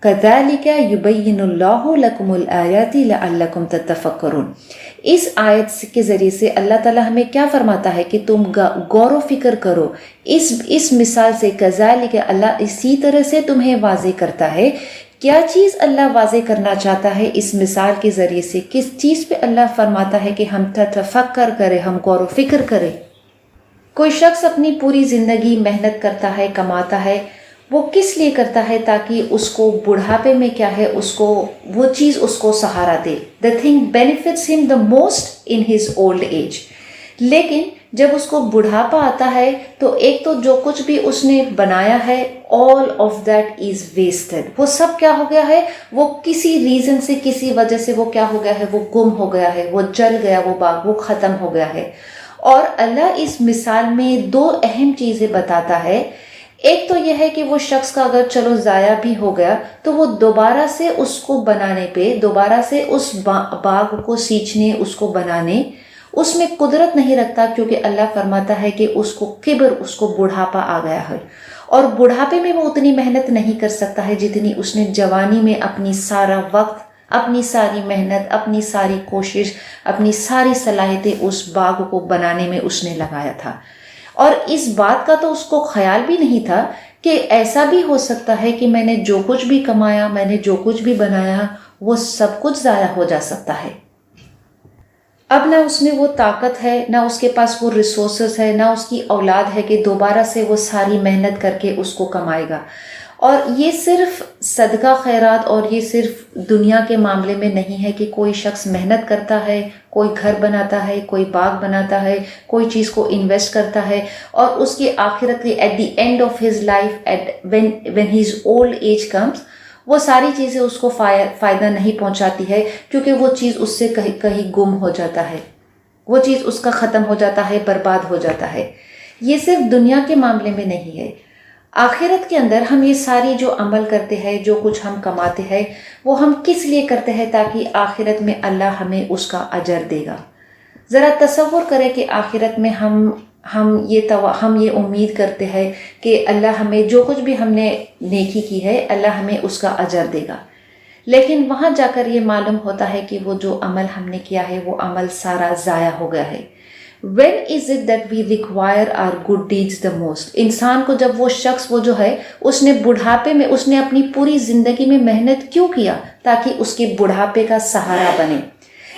كذلك يبين الله لكم الآيات لعلكم تتفکرون۔ اس آیت کے ذریعے سے اللہ تعالیٰ ہمیں کیا فرماتا ہے کہ تم غور و فکر کرو۔ اس مثال سے كذلك اللہ اسی طرح سے تمہیں واضح کرتا ہے۔ کیا چیز اللہ واضح کرنا چاہتا ہے اس مثال کے ذریعے سے؟ کس چیز پہ اللہ فرماتا ہے کہ ہم تفکر کریں، ہم غور و فکر کریں؟ کوئی شخص اپنی پوری زندگی محنت کرتا ہے، کماتا ہے، وہ کس لیے کرتا ہے؟ تاکہ اس کو بڑھاپے میں کیا ہے، وہ چیز اس کو سہارا دے۔ The thing benefits him the most in his old age۔ لیکن جب اس کو بڑھاپا آتا ہے تو ایک تو جو کچھ بھی اس نے بنایا ہے all of that is wasted۔ وہ سب کیا ہو گیا ہے، وہ کسی ریزن سے، کسی وجہ سے وہ کیا ہو گیا ہے، وہ گم ہو گیا ہے، وہ جل گیا، وہ باغ وہ ختم ہو گیا ہے۔ اور اللہ اس مثال میں 2 اہم چیزیں بتاتا ہے۔ ایک تو یہ ہے کہ وہ شخص کا اگر چلو ضائع بھی ہو گیا تو وہ دوبارہ سے اس کو بنانے پہ، دوبارہ سے اس باغ کو سینچنے، اس کو بنانے، اس میں قدرت نہیں رکھتا، کیونکہ اللہ فرماتا ہے کہ اس کو کبر، اس کو بڑھاپا آ گیا ہے، اور بڑھاپے میں وہ اتنی محنت نہیں کر سکتا ہے جتنی اس نے جوانی میں اپنی سارا وقت، اپنی ساری محنت، اپنی ساری کوشش، اپنی ساری صلاحیتیں اس باغ کو بنانے میں اس نے لگایا تھا۔ اور اس بات کا تو اس کو خیال بھی نہیں تھا کہ ایسا بھی ہو سکتا ہے کہ میں نے جو کچھ بھی کمایا، میں نے جو کچھ بھی بنایا، وہ سب کچھ ضائع ہو جا سکتا ہے۔ اب نہ اس میں وہ طاقت ہے، نہ اس کے پاس وہ ریسورسز ہے، نہ اس کی اولاد ہے کہ دوبارہ سے وہ ساری محنت کر کے اس کو کمائے گا۔ اور یہ صرف صدقہ خیرات اور یہ صرف دنیا کے معاملے میں نہیں ہے کہ کوئی شخص محنت کرتا ہے، کوئی گھر بناتا ہے، کوئی باغ بناتا ہے، کوئی چیز کو انویسٹ کرتا ہے، اور اس کی آخرت کی at the end of his life when his old age comes، وہ ساری چیزیں اس کو فائدہ نہیں پہنچاتی ہے، کیونکہ وہ چیز اس سے کہیں گم ہو جاتا ہے، وہ چیز اس کا ختم ہو جاتا ہے، برباد ہو جاتا ہے۔ یہ صرف دنیا کے معاملے میں نہیں ہے، آخرت کے اندر ہم یہ ساری جو عمل کرتے ہیں، جو کچھ ہم کماتے ہیں، وہ ہم کس لیے کرتے ہیں؟ تاکہ آخرت میں اللہ ہمیں اس کا اجر دے گا۔ ذرا تصور کریں کہ آخرت میں ہم یہ امید کرتے ہیں کہ اللہ ہمیں جو کچھ بھی ہم نے نیکی کی ہے، اللہ ہمیں اس کا اجر دے گا، لیکن وہاں جا کر یہ معلوم ہوتا ہے کہ وہ جو عمل ہم نے کیا ہے وہ عمل سارا ضائع ہو گیا ہے۔ When is it that we require our good deeds the most؟ انسان کو جب وہ شخص وہ جو ہے اس نے بڑھاپے میں اس نے اپنی پوری زندگی میں محنت کیوں کیا؟ تاکہ اس کے بڑھاپے کا سہارا بنے۔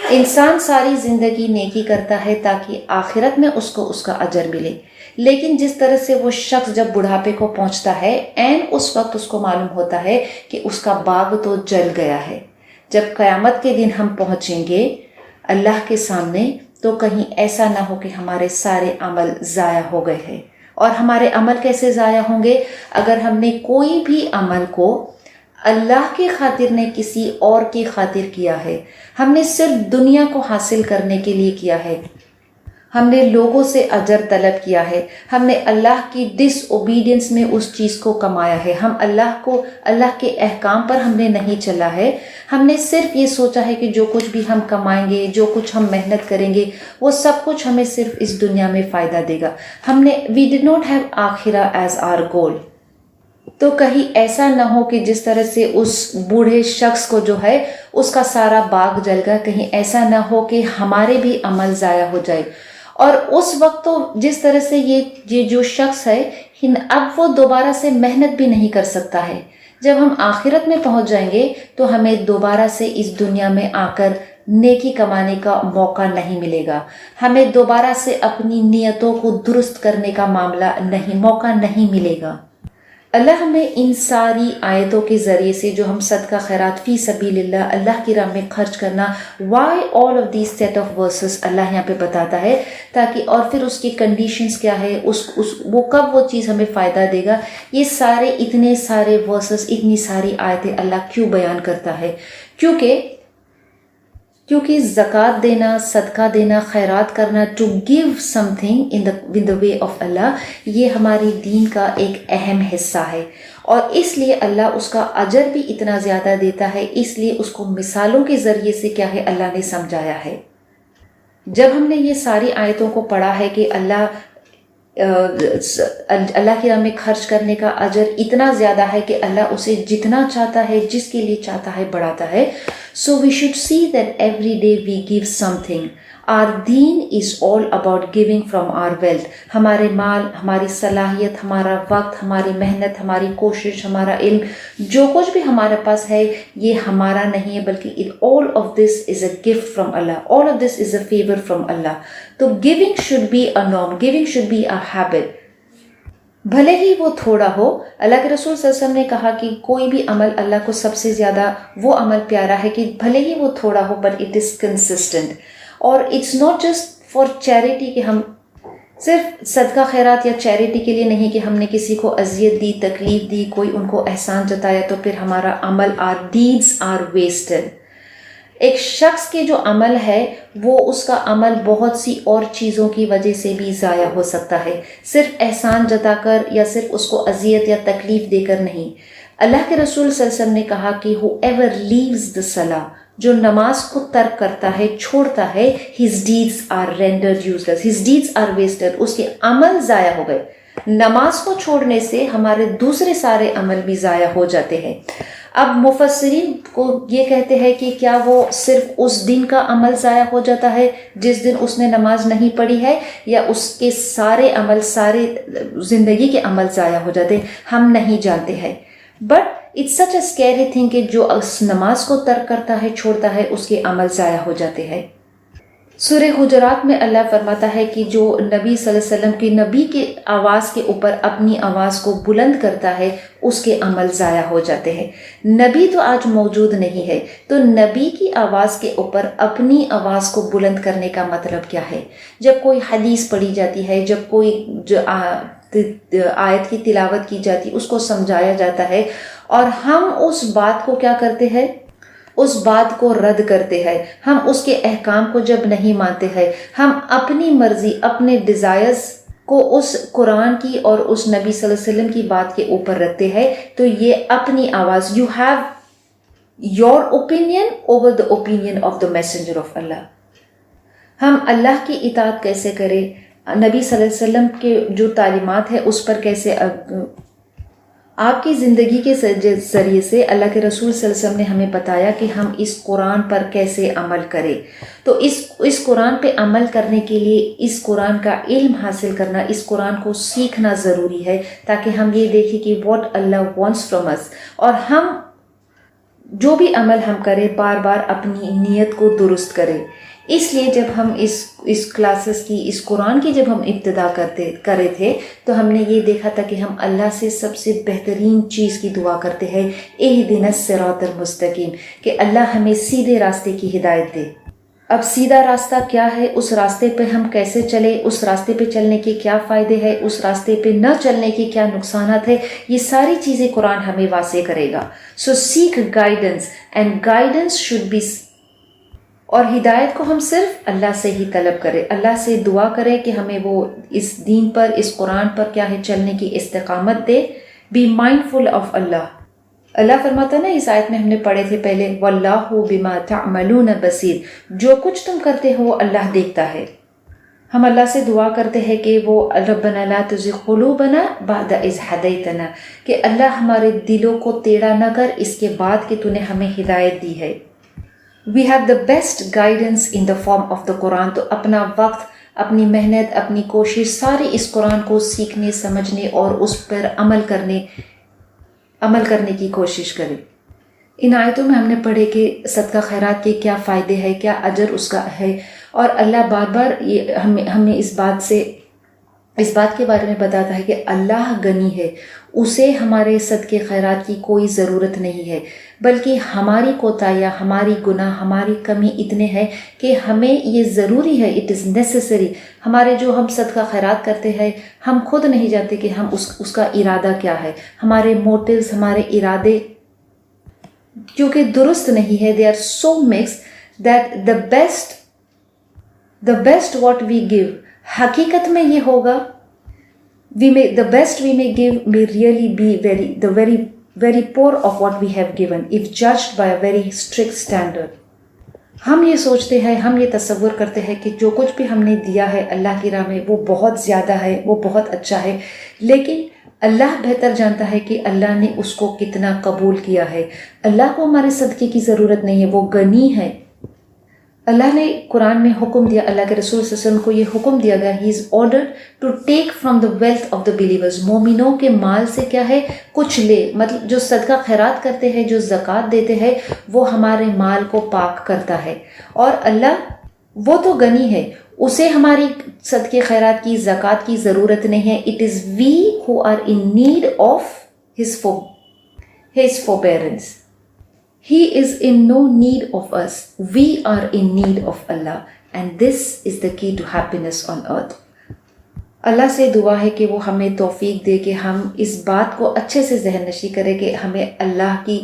انسان ساری زندگی نیکی کرتا ہے تاکہ آخرت میں اس کو اس کا اجر ملے، لیکن جس طرح سے وہ شخص جب بڑھاپے کو پہنچتا ہے اس وقت اس کو معلوم ہوتا ہے کہ اس کا باغ تو جل گیا ہے۔ جب قیامت کے دن ہم پہنچیں گے اللہ کے سامنے تو کہیں ایسا نہ ہو کہ ہمارے سارے عمل ضائع ہو گئے ہیں۔ اور ہمارے عمل کیسے ضائع ہوں گے؟ اگر ہم نے کوئی بھی عمل کو اللہ کی خاطر نے کسی اور کی خاطر کیا ہے، ہم نے صرف دنیا کو حاصل کرنے کے لیے کیا ہے، ہم نے لوگوں سے اجر طلب کیا ہے، ہم نے اللہ کی ڈس اوبیڈینس میں اس چیز کو کمایا ہے، ہم اللہ کے احکام پر ہم نے نہیں چلا ہے، ہم نے صرف یہ سوچا ہے کہ جو کچھ بھی ہم کمائیں گے، جو کچھ ہم محنت کریں گے، وہ سب کچھ ہمیں صرف اس دنیا میں فائدہ دے گا۔ we did not have آخرہ as our goal۔ تو کہیں ایسا نہ ہو کہ جس طرح سے اس بوڑھے شخص کو جو ہے اس کا سارا باغ جل گیا، کہیں ایسا نہ ہو کہ ہمارے بھی عمل ضائع ہو جائے۔ اور اس وقت تو جس طرح سے یہ جو شخص ہے اب وہ دوبارہ سے محنت بھی نہیں کر سکتا ہے۔ جب ہم آخرت میں پہنچ جائیں گے تو ہمیں دوبارہ سے اس دنیا میں آ کر نیکی کمانے کا موقع نہیں ملے گا، ہمیں دوبارہ سے اپنی نیتوں کو درست کرنے کا موقع نہیں ملے گا۔ اللہ ہمیں ان ساری آیتوں کے ذریعے سے جو ہم صدقہ خیرات فی سبیل اللہ کی راہ میں خرچ کرنا، why all of these set of verses Allah یہاں پہ بتاتا ہے، تاکہ اور پھر اس کی کنڈیشنز کیا ہے، وہ کب وہ چیز ہمیں فائدہ دے گا، یہ اتنے سارے ورسز، اتنی ساری آیتیں اللہ کیوں بیان کرتا ہے؟ کیونکہ زکوٰۃ دینا، صدقہ دینا، خیرات کرنا، to give something in the way of Allah, یہ ہماری دین کا ایک اہم حصہ ہے، اور اس لیے اللہ اس کا اجر بھی اتنا زیادہ دیتا ہے، اس لیے اس کو مثالوں کے ذریعے سے کیا ہے اللہ نے سمجھایا ہے۔ جب ہم نے یہ ساری آیتوں کو پڑھا ہے کہ اللہ کی راہ میں خرچ کرنے کا اجر اتنا زیادہ ہے کہ اللہ اسے جتنا چاہتا ہے، جس کے لیے چاہتا ہے بڑھاتا ہے، so we should see that every day we give something۔ Our deen is all about giving from our wealth۔ ہمارے مال، ہماری صلاحیت، ہمارا وقت، ہماری محنت، ہماری کوشش، ہمارا علم، جو کچھ بھی ہمارے پاس ہے یہ ہمارا نہیں ہے، بلکہ all of this is a gift from Allah۔ all of this is a favor from Allah۔ تو giving should be a norm، giving should be a habit۔ بھلے ہی وہ تھوڑا ہو، اللہ کے رسول صلی اللہ علیہ وسلم نے کہا کہ کوئی بھی عمل اللہ کو سب سے زیادہ وہ عمل پیارا ہے کہ بھلے ہی وہ تھوڑا ہو بٹ اٹ از کنسسٹنٹ۔ اور it's not just for charity کہ ہم صرف صدقہ خیرات یا چیریٹی کے لیے نہیں کہ ہم نے کسی کو اذیت دی، تکلیف دی، کوئی ان کو احسان جتایا تو پھر ہمارا عمل our deeds are wasted۔ ایک شخص کے جو عمل ہے وہ اس کا عمل بہت سی اور چیزوں کی وجہ سے بھی ضائع ہو سکتا ہے، صرف احسان جتا کر یا صرف اس کو اذیت یا تکلیف دے کر نہیں۔ اللہ کے رسول صلی اللہ علیہ وسلم نے کہا کہ whoever leaves the salah، جو نماز کو ترک کرتا ہے، چھوڑتا ہے، his deeds are rendered useless، his deeds are wasted، اس کے عمل ضائع ہو گئے۔ نماز کو چھوڑنے سے ہمارے دوسرے سارے عمل بھی ضائع ہو جاتے ہیں۔ اب مفسرین کو یہ کہتے ہیں کہ کیا وہ صرف اس دن کا عمل ضائع ہو جاتا ہے جس دن اس نے نماز نہیں پڑھی ہے، یا اس کے سارے عمل، سارے زندگی کے عمل ضائع ہو جاتے ہیں؟ ہم نہیں جانتے ہیں، but it's such a scary thing کہ جو نماز کو ترک کرتا ہے، چھوڑتا ہے، اس کے عمل ضائع ہو جاتے ہیں۔ سورہ حجرات میں اللہ فرماتا ہے کہ جو نبی صلی اللہ علیہ وسلم کی نبی کی آواز کے اوپر اپنی آواز کو بلند کرتا ہے اس کے عمل ضائع ہو جاتے ہیں۔ نبی تو آج موجود نہیں ہے، تو نبی کی آواز کے اوپر اپنی آواز کو بلند کرنے کا مطلب کیا ہے؟ جب کوئی حدیث پڑھی جاتی ہے، جب کوئی آیت کی تلاوت کی جاتی، اس کو سمجھایا جاتا ہے اور ہم اس بات کو کیا کرتے ہیں؟ اس بات کو رد کرتے ہیں، ہم اس کے احکام کو جب نہیں مانتے ہیں، ہم اپنی مرضی، اپنے ڈیزائرز کو اس قرآن کی اور اس نبی صلی اللہ علیہ وسلم کی بات کے اوپر رکھتے ہیں، تو یہ اپنی آواز، you have your opinion over the opinion of the messenger of Allah. ہم اللہ کی اطاعت کیسے کریں، نبی صلی اللہ علیہ وسلم کے جو تعلیمات ہے اس پر کیسے، آپ کی زندگی کے ذریعے سے اللہ کے رسول صلی اللہ علیہ وسلم نے ہمیں بتایا کہ ہم اس قرآن پر کیسے عمل کریں۔ تو اس قرآن پہ عمل کرنے کے لیے اس قرآن کا علم حاصل کرنا، اس قرآن کو سیکھنا ضروری ہے، تاکہ ہم یہ دیکھیں کہ واٹ اللہ وانٹس فرام اس، اور ہم جو بھی عمل ہم کریں بار بار اپنی نیت کو درست کریں۔ اس لیے جب ہم اس کلاسز کی، اس قرآن کی جب ہم ابتدا کرے تھے تو ہم نے یہ دیکھا تھا کہ ہم اللہ سے سب سے بہترین چیز کی دعا کرتے ہیں، اہدنا الصراط المستقیم، کہ اللہ ہمیں سیدھے راستے کی ہدایت دے۔ اب سیدھا راستہ کیا ہے، اس راستے پہ ہم کیسے چلیں، اس راستے پہ چلنے کے کیا فائدے ہیں، اس راستے پہ نہ چلنے کے کیا نقصانات ہیں، یہ ساری چیزیں قرآن ہمیں واضح کرے گا۔ So seek guidance, and guidance should be, اور ہدایت کو ہم صرف اللہ سے ہی طلب کریں، اللہ سے دعا کریں کہ ہمیں وہ اس دین پر، اس قرآن پر کیا ہے چلنے کی استقامت دے۔ بی مائنڈفل آف اللہ۔ اللہ فرماتا نا، اس آیت میں ہم نے پڑھے تھے پہلے، واللہ بما تعملون بصیر، جو کچھ تم کرتے ہو وہ اللہ دیکھتا ہے۔ ہم اللہ سے دعا کرتے ہیں کہ وہ ربنا لا تزغ قلوبنا بعد اذ ہدیتنا، کہ اللہ ہمارے دلوں کو ٹیڑھا نہ کر اس کے بعد کہ تو نے ہمیں ہدایت دی ہے۔ We have the best guidance in the form of the Quran، تو اپنا وقت، اپنی محنت، اپنی کوشش ساری اس قرآن کو سیکھنے، سمجھنے اور اس پر عمل کرنے کی کوشش کریں۔ ان آیتوں میں ہم نے پڑھے کہ صدقہ خیرات کے کیا فائدے ہیں، کیا اجر اس کا ہے، اور اللہ بار بار ہمیں اس بات کے بارے میں بتاتا ہے کہ اللہ غنی ہے، اسے ہمارے صدقے خیرات کی کوئی ضرورت نہیں ہے، بلکہ ہماری کوتاہیاں، ہماری گناہ، ہماری کمی اتنے ہیں کہ ہمیں یہ ضروری ہے، اٹ از نیسیسری۔ ہمارے جو ہم صدقہ خیرات کرتے ہیں، ہم خود نہیں جانتے کہ ہم اس کا ارادہ کیا ہے، ہمارے موٹیوز، ہمارے ارادے کیونکہ درست نہیں ہے، they are so much that the best what we give، حقیقت میں یہ ہوگا the best we may give may really be very poor of what we have given if judged by a very strict standard۔ ہم یہ سوچتے ہیں، ہم یہ تصور کرتے ہیں کہ جو کچھ بھی ہم نے دیا ہے اللہ کی راہ میں وہ بہت زیادہ ہے، وہ بہت اچھا ہے، لیکن اللہ بہتر جانتا ہے کہ اللہ نے اس کو کتنا قبول کیا ہے۔ اللہ کو ہمارے صدقے کی ضرورت نہیں ہے، وہ غنی ہے۔ اللہ نے قرآن میں حکم دیا، اللہ کے رسول صلی اللہ علیہ وسلم کو یہ حکم دیا گیا، he is ordered to take from the wealth of the believers, مومنوں کے مال سے کیا ہے کچھ لے، مطلب جو صدقہ خیرات کرتے ہیں، جو زکوٰۃ دیتے ہیں، وہ ہمارے مال کو پاک کرتا ہے، اور اللہ وہ تو غنی ہے، اسے ہماری صدقے خیرات کی، زکوٰۃ کی ضرورت نہیں ہے۔ It is we who are in need of his forbearance۔ He is in no need of us. We are in need of Allah. And this is the key to happiness on earth۔ اللہ سے دعا ہے کہ وہ ہمیں توفیق دے کہ ہم اس بات کو اچھے سے ذہن نشی کریں کہ ہمیں اللہ کی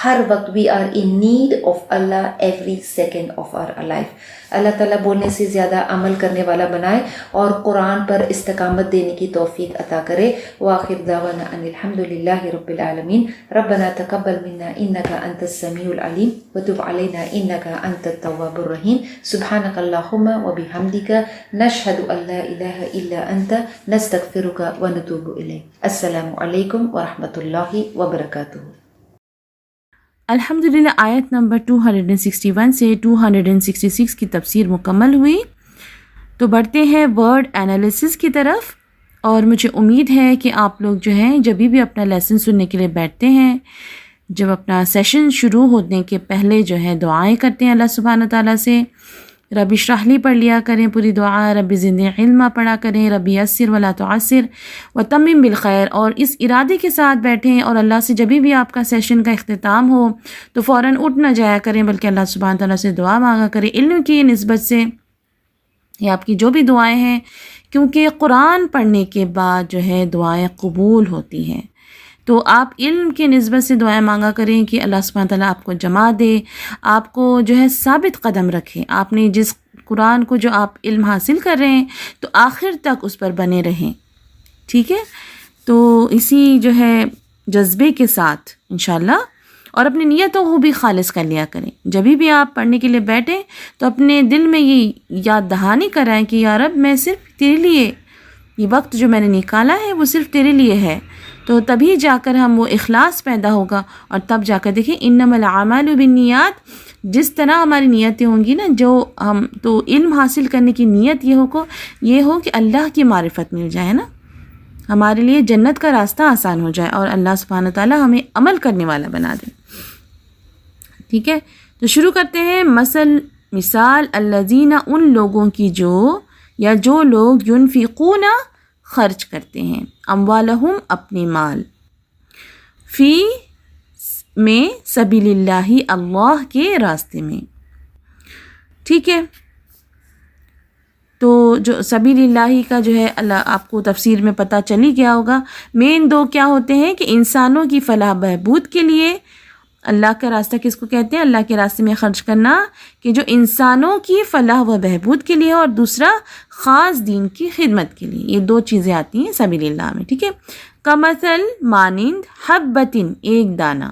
ہر وقت، we are in need of Allah every second of our life۔ اللہ تعالیٰ بولنے سے زیادہ عمل کرنے والا بنائے اور قرآن پر استقامت دینے کی توفیق عطا کرے۔ وآخر دعوانا ان الحمد للہ رب العالمین۔ ربنا تقبل منا انک انت السمیع العلیم وتب علینا انک انت التواب الرحیم۔ سبحانک اللہم وبحمدک نشہد ان لا الہ الا انت نستغفرک ونتوب الیک۔ السلام علیکم ورحمۃ اللہ وبرکاتہ۔ الحمدللہ آیت نمبر 261 سے 266 کی تفسیر مکمل ہوئی، تو بڑھتے ہیں ورڈ انالیسس کی طرف، اور مجھے امید ہے کہ آپ لوگ جو ہیں جب بھی اپنا لیسن سننے کے لیے بیٹھتے ہیں، جب اپنا سیشن شروع ہونے کے پہلے جو ہے دعائیں کرتے ہیں اللہ سبحانہ تعالیٰ سے رب اشرح لی پڑھ لیا کریں پوری دعا، رب زدنی علما پڑھا کریں، رب یسر ولا تعسر وتمم بالخیر، اور اس ارادے کے ساتھ بیٹھیں اور اللہ سے جب بھی آپ کا سیشن کا اختتام ہو تو فوراً اٹھ نہ جایا کریں، بلکہ اللہ سبحانہ تعالیٰ سے دعا مانگا کریں علم کی نسبت سے، یہ آپ کی جو بھی دعائیں ہیں، کیونکہ قرآن پڑھنے کے بعد جو ہے دعائیں قبول ہوتی ہیں، تو آپ علم کی نسبت سے دعائیں مانگا کریں کہ اللہ سبحانہ تعالیٰ آپ کو جما دے، آپ کو جو ہے ثابت قدم رکھے، آپ نے جس قرآن کو جو آپ علم حاصل کر رہے ہیں تو آخر تک اس پر بنے رہیں، ٹھیک ہے؟ تو اسی جو ہے جذبے کے ساتھ انشاءاللہ، اور اپنی نیتوں کو بھی خالص کر لیا کریں، جب بھی آپ پڑھنے کے لیے بیٹھیں تو اپنے دل میں یہ یاد دہانی کرائیں کہ یا رب میں صرف تیرے لیے یہ وقت جو میں نے نکالا ہے وہ صرف تیرے لیے ہے، تو تبھی جا کر ہم وہ اخلاص پیدا ہوگا، اور تب جا کر دیکھیں انما الاعمال بالنیات، جس طرح ہماری نیتیں ہوں گی نا، جو ہم تو علم حاصل کرنے کی نیت یہ ہو کہ اللہ کی معرفت مل جائے نا، ہمارے لیے جنت کا راستہ آسان ہو جائے، اور اللہ سبحانہ تعالیٰ ہمیں عمل کرنے والا بنا دے، ٹھیک ہے؟ تو شروع کرتے ہیں مثال الذین، ان لوگوں کی جو لوگ ينفقون خرچ کرتے ہیں، اموالہم اپنے مال، فی میں سبیل اللہ اللہ کے راستے میں، ٹھیک ہے؟ تو جو سبیل اللہ کا جو ہے اللہ آپ کو تفسیر میں پتہ چلی گیا ہوگا، مین دو کیا ہوتے ہیں کہ انسانوں کی فلاح بہبود کے لیے، اللہ کا راستہ کس کو کہتے ہیں؟ اللہ کے راستے میں خرچ کرنا، کہ جو انسانوں کی فلاح و بہبود کے لیے، اور دوسرا خاص دین کی خدمت کے لیے، یہ دو چیزیں آتی ہیں سبیل اللہ میں، ٹھیک ہے؟ کمثل مانند، حبتن ایک دانہ،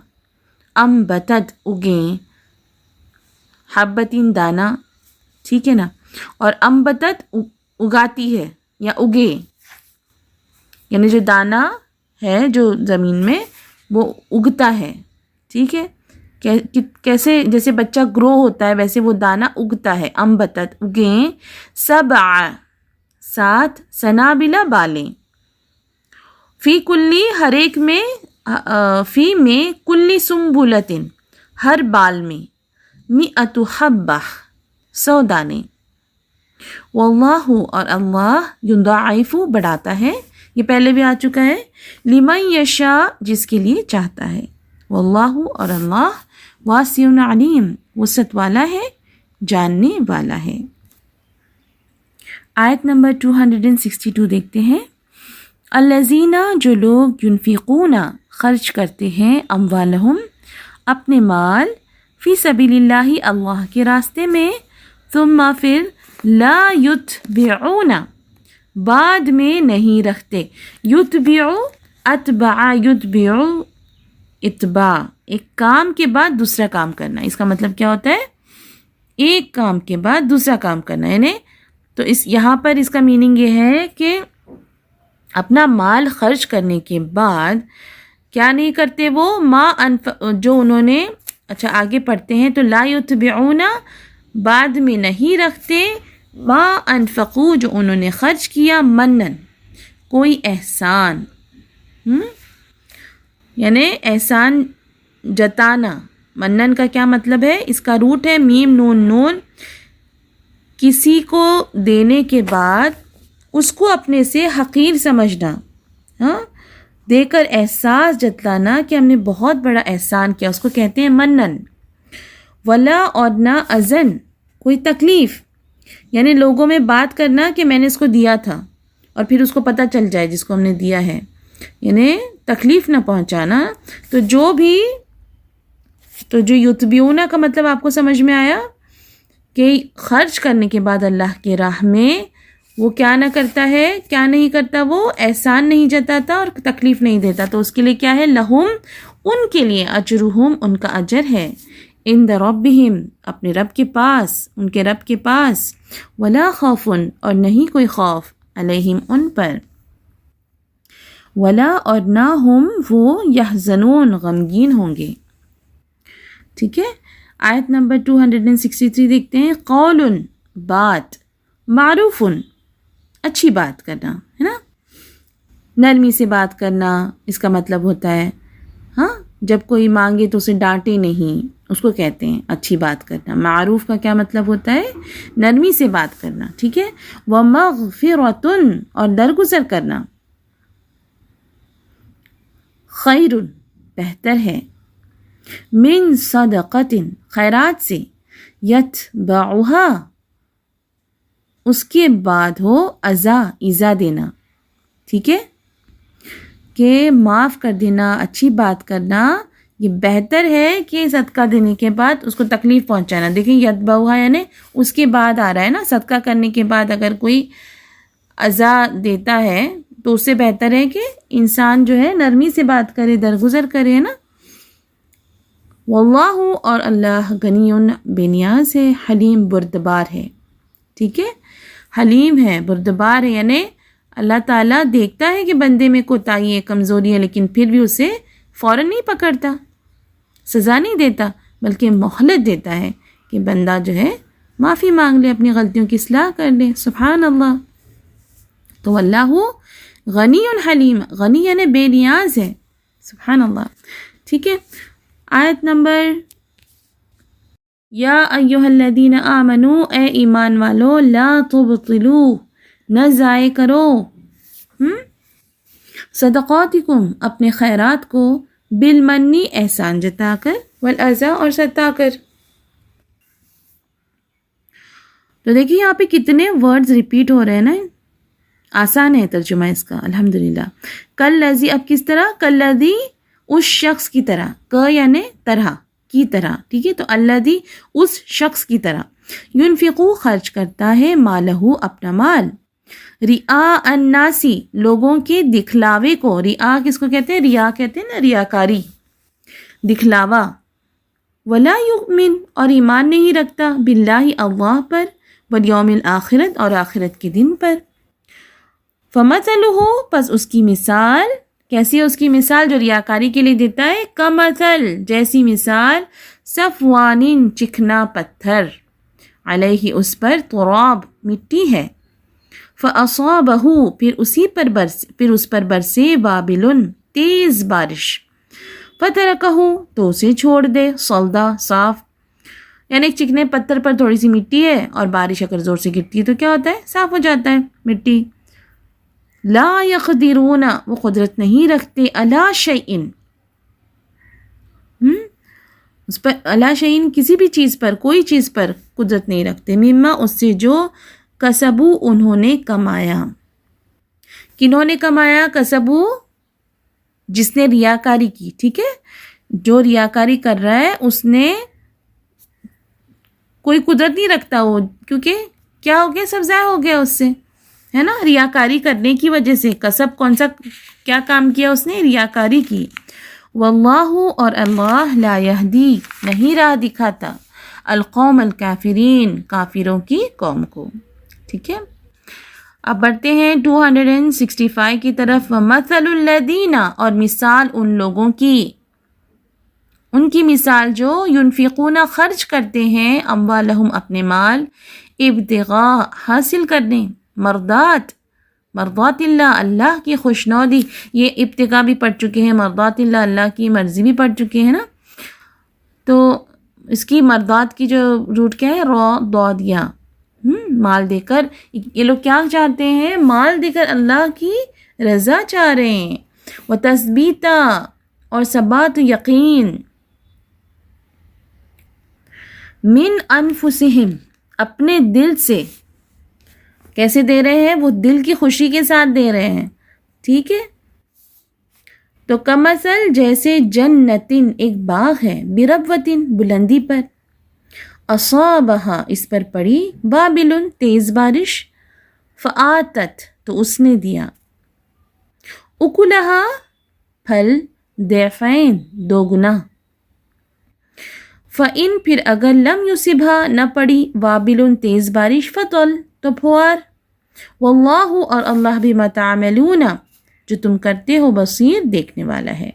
انبتت اگیں، حبتن دانہ، ٹھیک ہے نا، اور انبتت اگاتی ہے یا اگے، یعنی جو دانہ ہے جو زمین میں وہ اگتا ہے، ٹھیک ہے؟ کیسے جیسے بچہ گرو ہوتا ہے ویسے وہ دانہ اگتا ہے، انبتت اگیں، سبع 7 سنابلہ بالیں، فی کلی ہر ایک میں، فی میں کلی سنبلتن ہر بال میں، 100 حبہ 100 دانے، واللہ اور اللہ یضاعف بڑھاتا ہے، یہ پہلے بھی آ چکا ہے، لمن یشاء جس کے لیے چاہتا ہے، واللہ اور اللہ واسع علیم وسعت والا ہے، جاننے والا ہے۔ آیت نمبر 262 دیکھتے ہیں، الذین جو لوگ ینفقون خرچ کرتے ہیں، اموالہم اپنے مال، فی سبیل اللہ اللہ کے راستے میں، ثم پھر لا یتبعون بعد میں نہیں رکھتے، یتبع اتبع یتبع اتباع، ایک کام کے بعد دوسرا کام کرنا، اس کا مطلب کیا ہوتا ہے؟ ایک کام کے بعد دوسرا کام کرنا، یعنی تو یہاں پر اس کا میننگ یہ ہے کہ اپنا مال خرچ کرنے کے بعد کیا نہیں کرتے وہ، جو انہوں نے، اچھا آگے پڑھتے ہیں، تو لا یتبعون بعد میں نہیں رکھتے، ما انفقوا جو انہوں نے خرچ کیا، منن کوئی احسان، یعنی احسان جتانا، منن کا کیا مطلب ہے؟ اس کا روٹ ہے میم نون نون، کسی کو دینے کے بعد اس کو اپنے سے حقیر سمجھنا، ہاں، دے کر احساس جتلانا کہ ہم نے بہت بڑا احسان کیا، اس کو کہتے ہیں منن، ولا اور نہ اذن کوئی تکلیف، یعنی لوگوں میں بات کرنا کہ میں نے اس کو دیا تھا اور پھر اس کو پتہ چل جائے جس کو ہم نے دیا ہے، یعنی تکلیف نہ پہنچانا، تو جو یتبعون کا مطلب آپ کو سمجھ میں آیا کہ خرچ کرنے کے بعد اللہ کے راہ میں وہ کیا نہ کرتا ہے، کیا نہیں کرتا، وہ احسان نہیں جتاتا اور تکلیف نہیں دیتا، تو اس کے لیے کیا ہے، لہم ان کے لیے، اجرہم ان کا اجر ہے، عند ربہم اپنے رب کے پاس، ان کے رب کے پاس، ولا خوف اور نہیں کوئی خوف، علیہم ان پر، ولا اور نہ ہم وہ یحزنون غمگین ہوں گے، ٹھیک ہے؟ آیت نمبر 263 دیکھتے ہیں، قول بات، معروف اچھی بات کرنا، ہے نا، نرمی سے بات کرنا، اس کا مطلب ہوتا ہے، ہاں، جب کوئی مانگے تو اسے ڈانٹے نہیں، اس کو کہتے ہیں اچھی بات کرنا. معروف کا کیا مطلب ہوتا ہے؟ نرمی سے بات کرنا. ٹھیک ہے. وَمَغْفِرَةٌ اور درگزر کرنا. خیر بہتر ہے. من صدقۃ خیرات سے. یتبعها اس کے بعد ہو اذا ایذا دینا. ٹھیک ہے کہ معاف کر دینا، اچھی بات کرنا یہ بہتر ہے کہ صدقہ دینے کے بعد اس کو تکلیف پہنچانا. دیکھیں یتبعها یعنی اس کے بعد آ رہا ہے نا. صدقہ کرنے کے بعد اگر کوئی اذا دیتا ہے تو اس سے بہتر ہے کہ انسان جو ہے نرمی سے بات کرے، درگزر کرے نا. واللہ اور اللہ غنی بے نیاز ہے، حلیم بردبار ہے. ٹھیک ہے. حلیم ہے، بردبار ہے، یعنی اللہ تعالیٰ دیکھتا ہے کہ بندے میں کوتاہی ہے، کمزوری ہے، لیکن پھر بھی اسے فوراً نہیں پکڑتا، سزا نہیں دیتا، بلکہ مہلت دیتا ہے کہ بندہ جو ہے معافی مانگ لے، اپنی غلطیوں کی اصلاح کر لے. سبحان اللہ. تو اللہ غنی حلیم، غنی یعنی بے نیاز ہے. سبحان اللہ. ٹھیک ہے. آیت نمبر یا ایہا الذین آمنو اے ایمان والو لا تبطلو نہ ضائع کرو صدقاتکم اپنے خیرات کو بالمنی احسان جتا کر والاذی اور ستا کر. تو دیکھیے یہاں پہ کتنے ورڈز ریپیٹ ہو رہے ہیں نا. آسان ہے ترجمہ اس کا الحمدللہ. کالذی اب کس طرح؟ کالذی اس شخص کی طرح، ک یعنی طرح کی طرح. ٹھیک ہے. تو الذی اس شخص کی طرح ینفقو خرچ کرتا ہے مالہو اپنا مال رعاء الناسی لوگوں کے دکھلاوے کو. رعاء کس کو کہتے ہیں؟ ریا کہتے ہیں نا، ریاکاری، دکھلاوا. ولا یؤمن اور ایمان نہیں رکھتا باللہ اللہ پر والیوم الآخرت اور آخرت کے دن پر. فمثلہ پس اس کی مثال کیسی ہے؟ اس کی مثال جو ریاکاری کے لیے دیتا ہے، کمثل جیسی مثال صفوان چکنا پتھر، علیہ اس پر تراب مٹی ہے، فاصابہ پھر اس پر برسے وابل تیز بارش، فترکہ تو اسے چھوڑ دے صلدا صاف. یعنی ایک چکنے پتھر پر تھوڑی سی مٹی ہے اور بارش اگر زور سے گرتی ہے تو کیا ہوتا ہے؟ صاف ہو جاتا ہے مٹی. لا یقدرون وہ قدرت نہیں رکھتے علی شیء اس پر، علی شیء کسی بھی چیز پر، کوئی چیز پر قدرت نہیں رکھتے، مما اس سے جو کسبو انہوں نے کمایا. کنہوں نے کمایا؟ کسبو جس نے ریاکاری کی. ٹھیک ہے. جو ریاکاری کر رہا ہے اس نے کوئی قدرت نہیں رکھتا وہ، کیونکہ کیا ہو گیا؟ سب ضائع ہو گیا اس سے، ہے نا، ریاکاری کرنے کی وجہ سے. کسب کون سا کیا کام کیا اس نے؟ ریاکاری کی. واللہ اور اللہ لا یہدی نہیں راہ دکھاتا القوم الکافرین کافروں کی قوم کو. ٹھیک ہے. اب بڑھتے ہیں 265 کی طرف. ومثل الذین اور مثال ان لوگوں کی، ان کی مثال جو ینفقون خرچ کرتے ہیں اموالہم اپنے مال، ابتغاء حاصل کرنے، مرضات اللہ اللہ کی خوشنودی. یہ ابتغاء بھی پڑھ چکے ہیں، مرضات اللہ اللہ کی مرضی بھی پڑھ چکے ہیں نا. تو اس کی مرضات کی جو روٹ کیا ہے؟ را ضاد یا مال دے کر. یہ لوگ کیا چاہتے ہیں؟ مال دے کر اللہ کی رضا چاہ رہے ہیں. وتثبیتا اور ثبات یقین، من انفسہم اپنے دل سے. کیسے دے رہے ہیں؟ وہ دل کی خوشی کے ساتھ دے رہے ہیں. ٹھیک ہے. تو کمثل جیسے جنتن ایک باغ ہے، بربوتن بلندی پر، اصابہا اس پر پڑی، وابل تیز بارش، فآتت تو اس نے دیا، اکلہا پھل، ضعفین دو گنا، فإن پھر اگر لم یصبھا نہ پڑی، وابل تیز بارش، فطل تو پھوار، واللہ اور اللہ بما تعملون جو تم کرتے ہو بصیر دیکھنے والا ہے.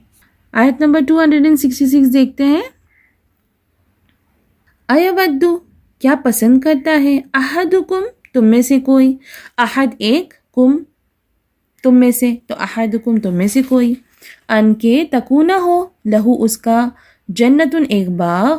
آیت نمبر 266 دیکھتے ہیں. ایود کیا پسند کرتا ہے، احدکم تم میں سے کوئی، احد ایک، کم تم میں سے، تو احدکم تم میں سے کوئی، ان کے تکونہ ہو لہو اس کا جنتن ایک باغ،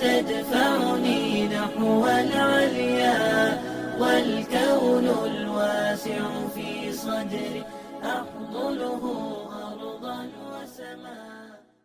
تدفعني نحو العليا والكون الواسع في صدري أفضله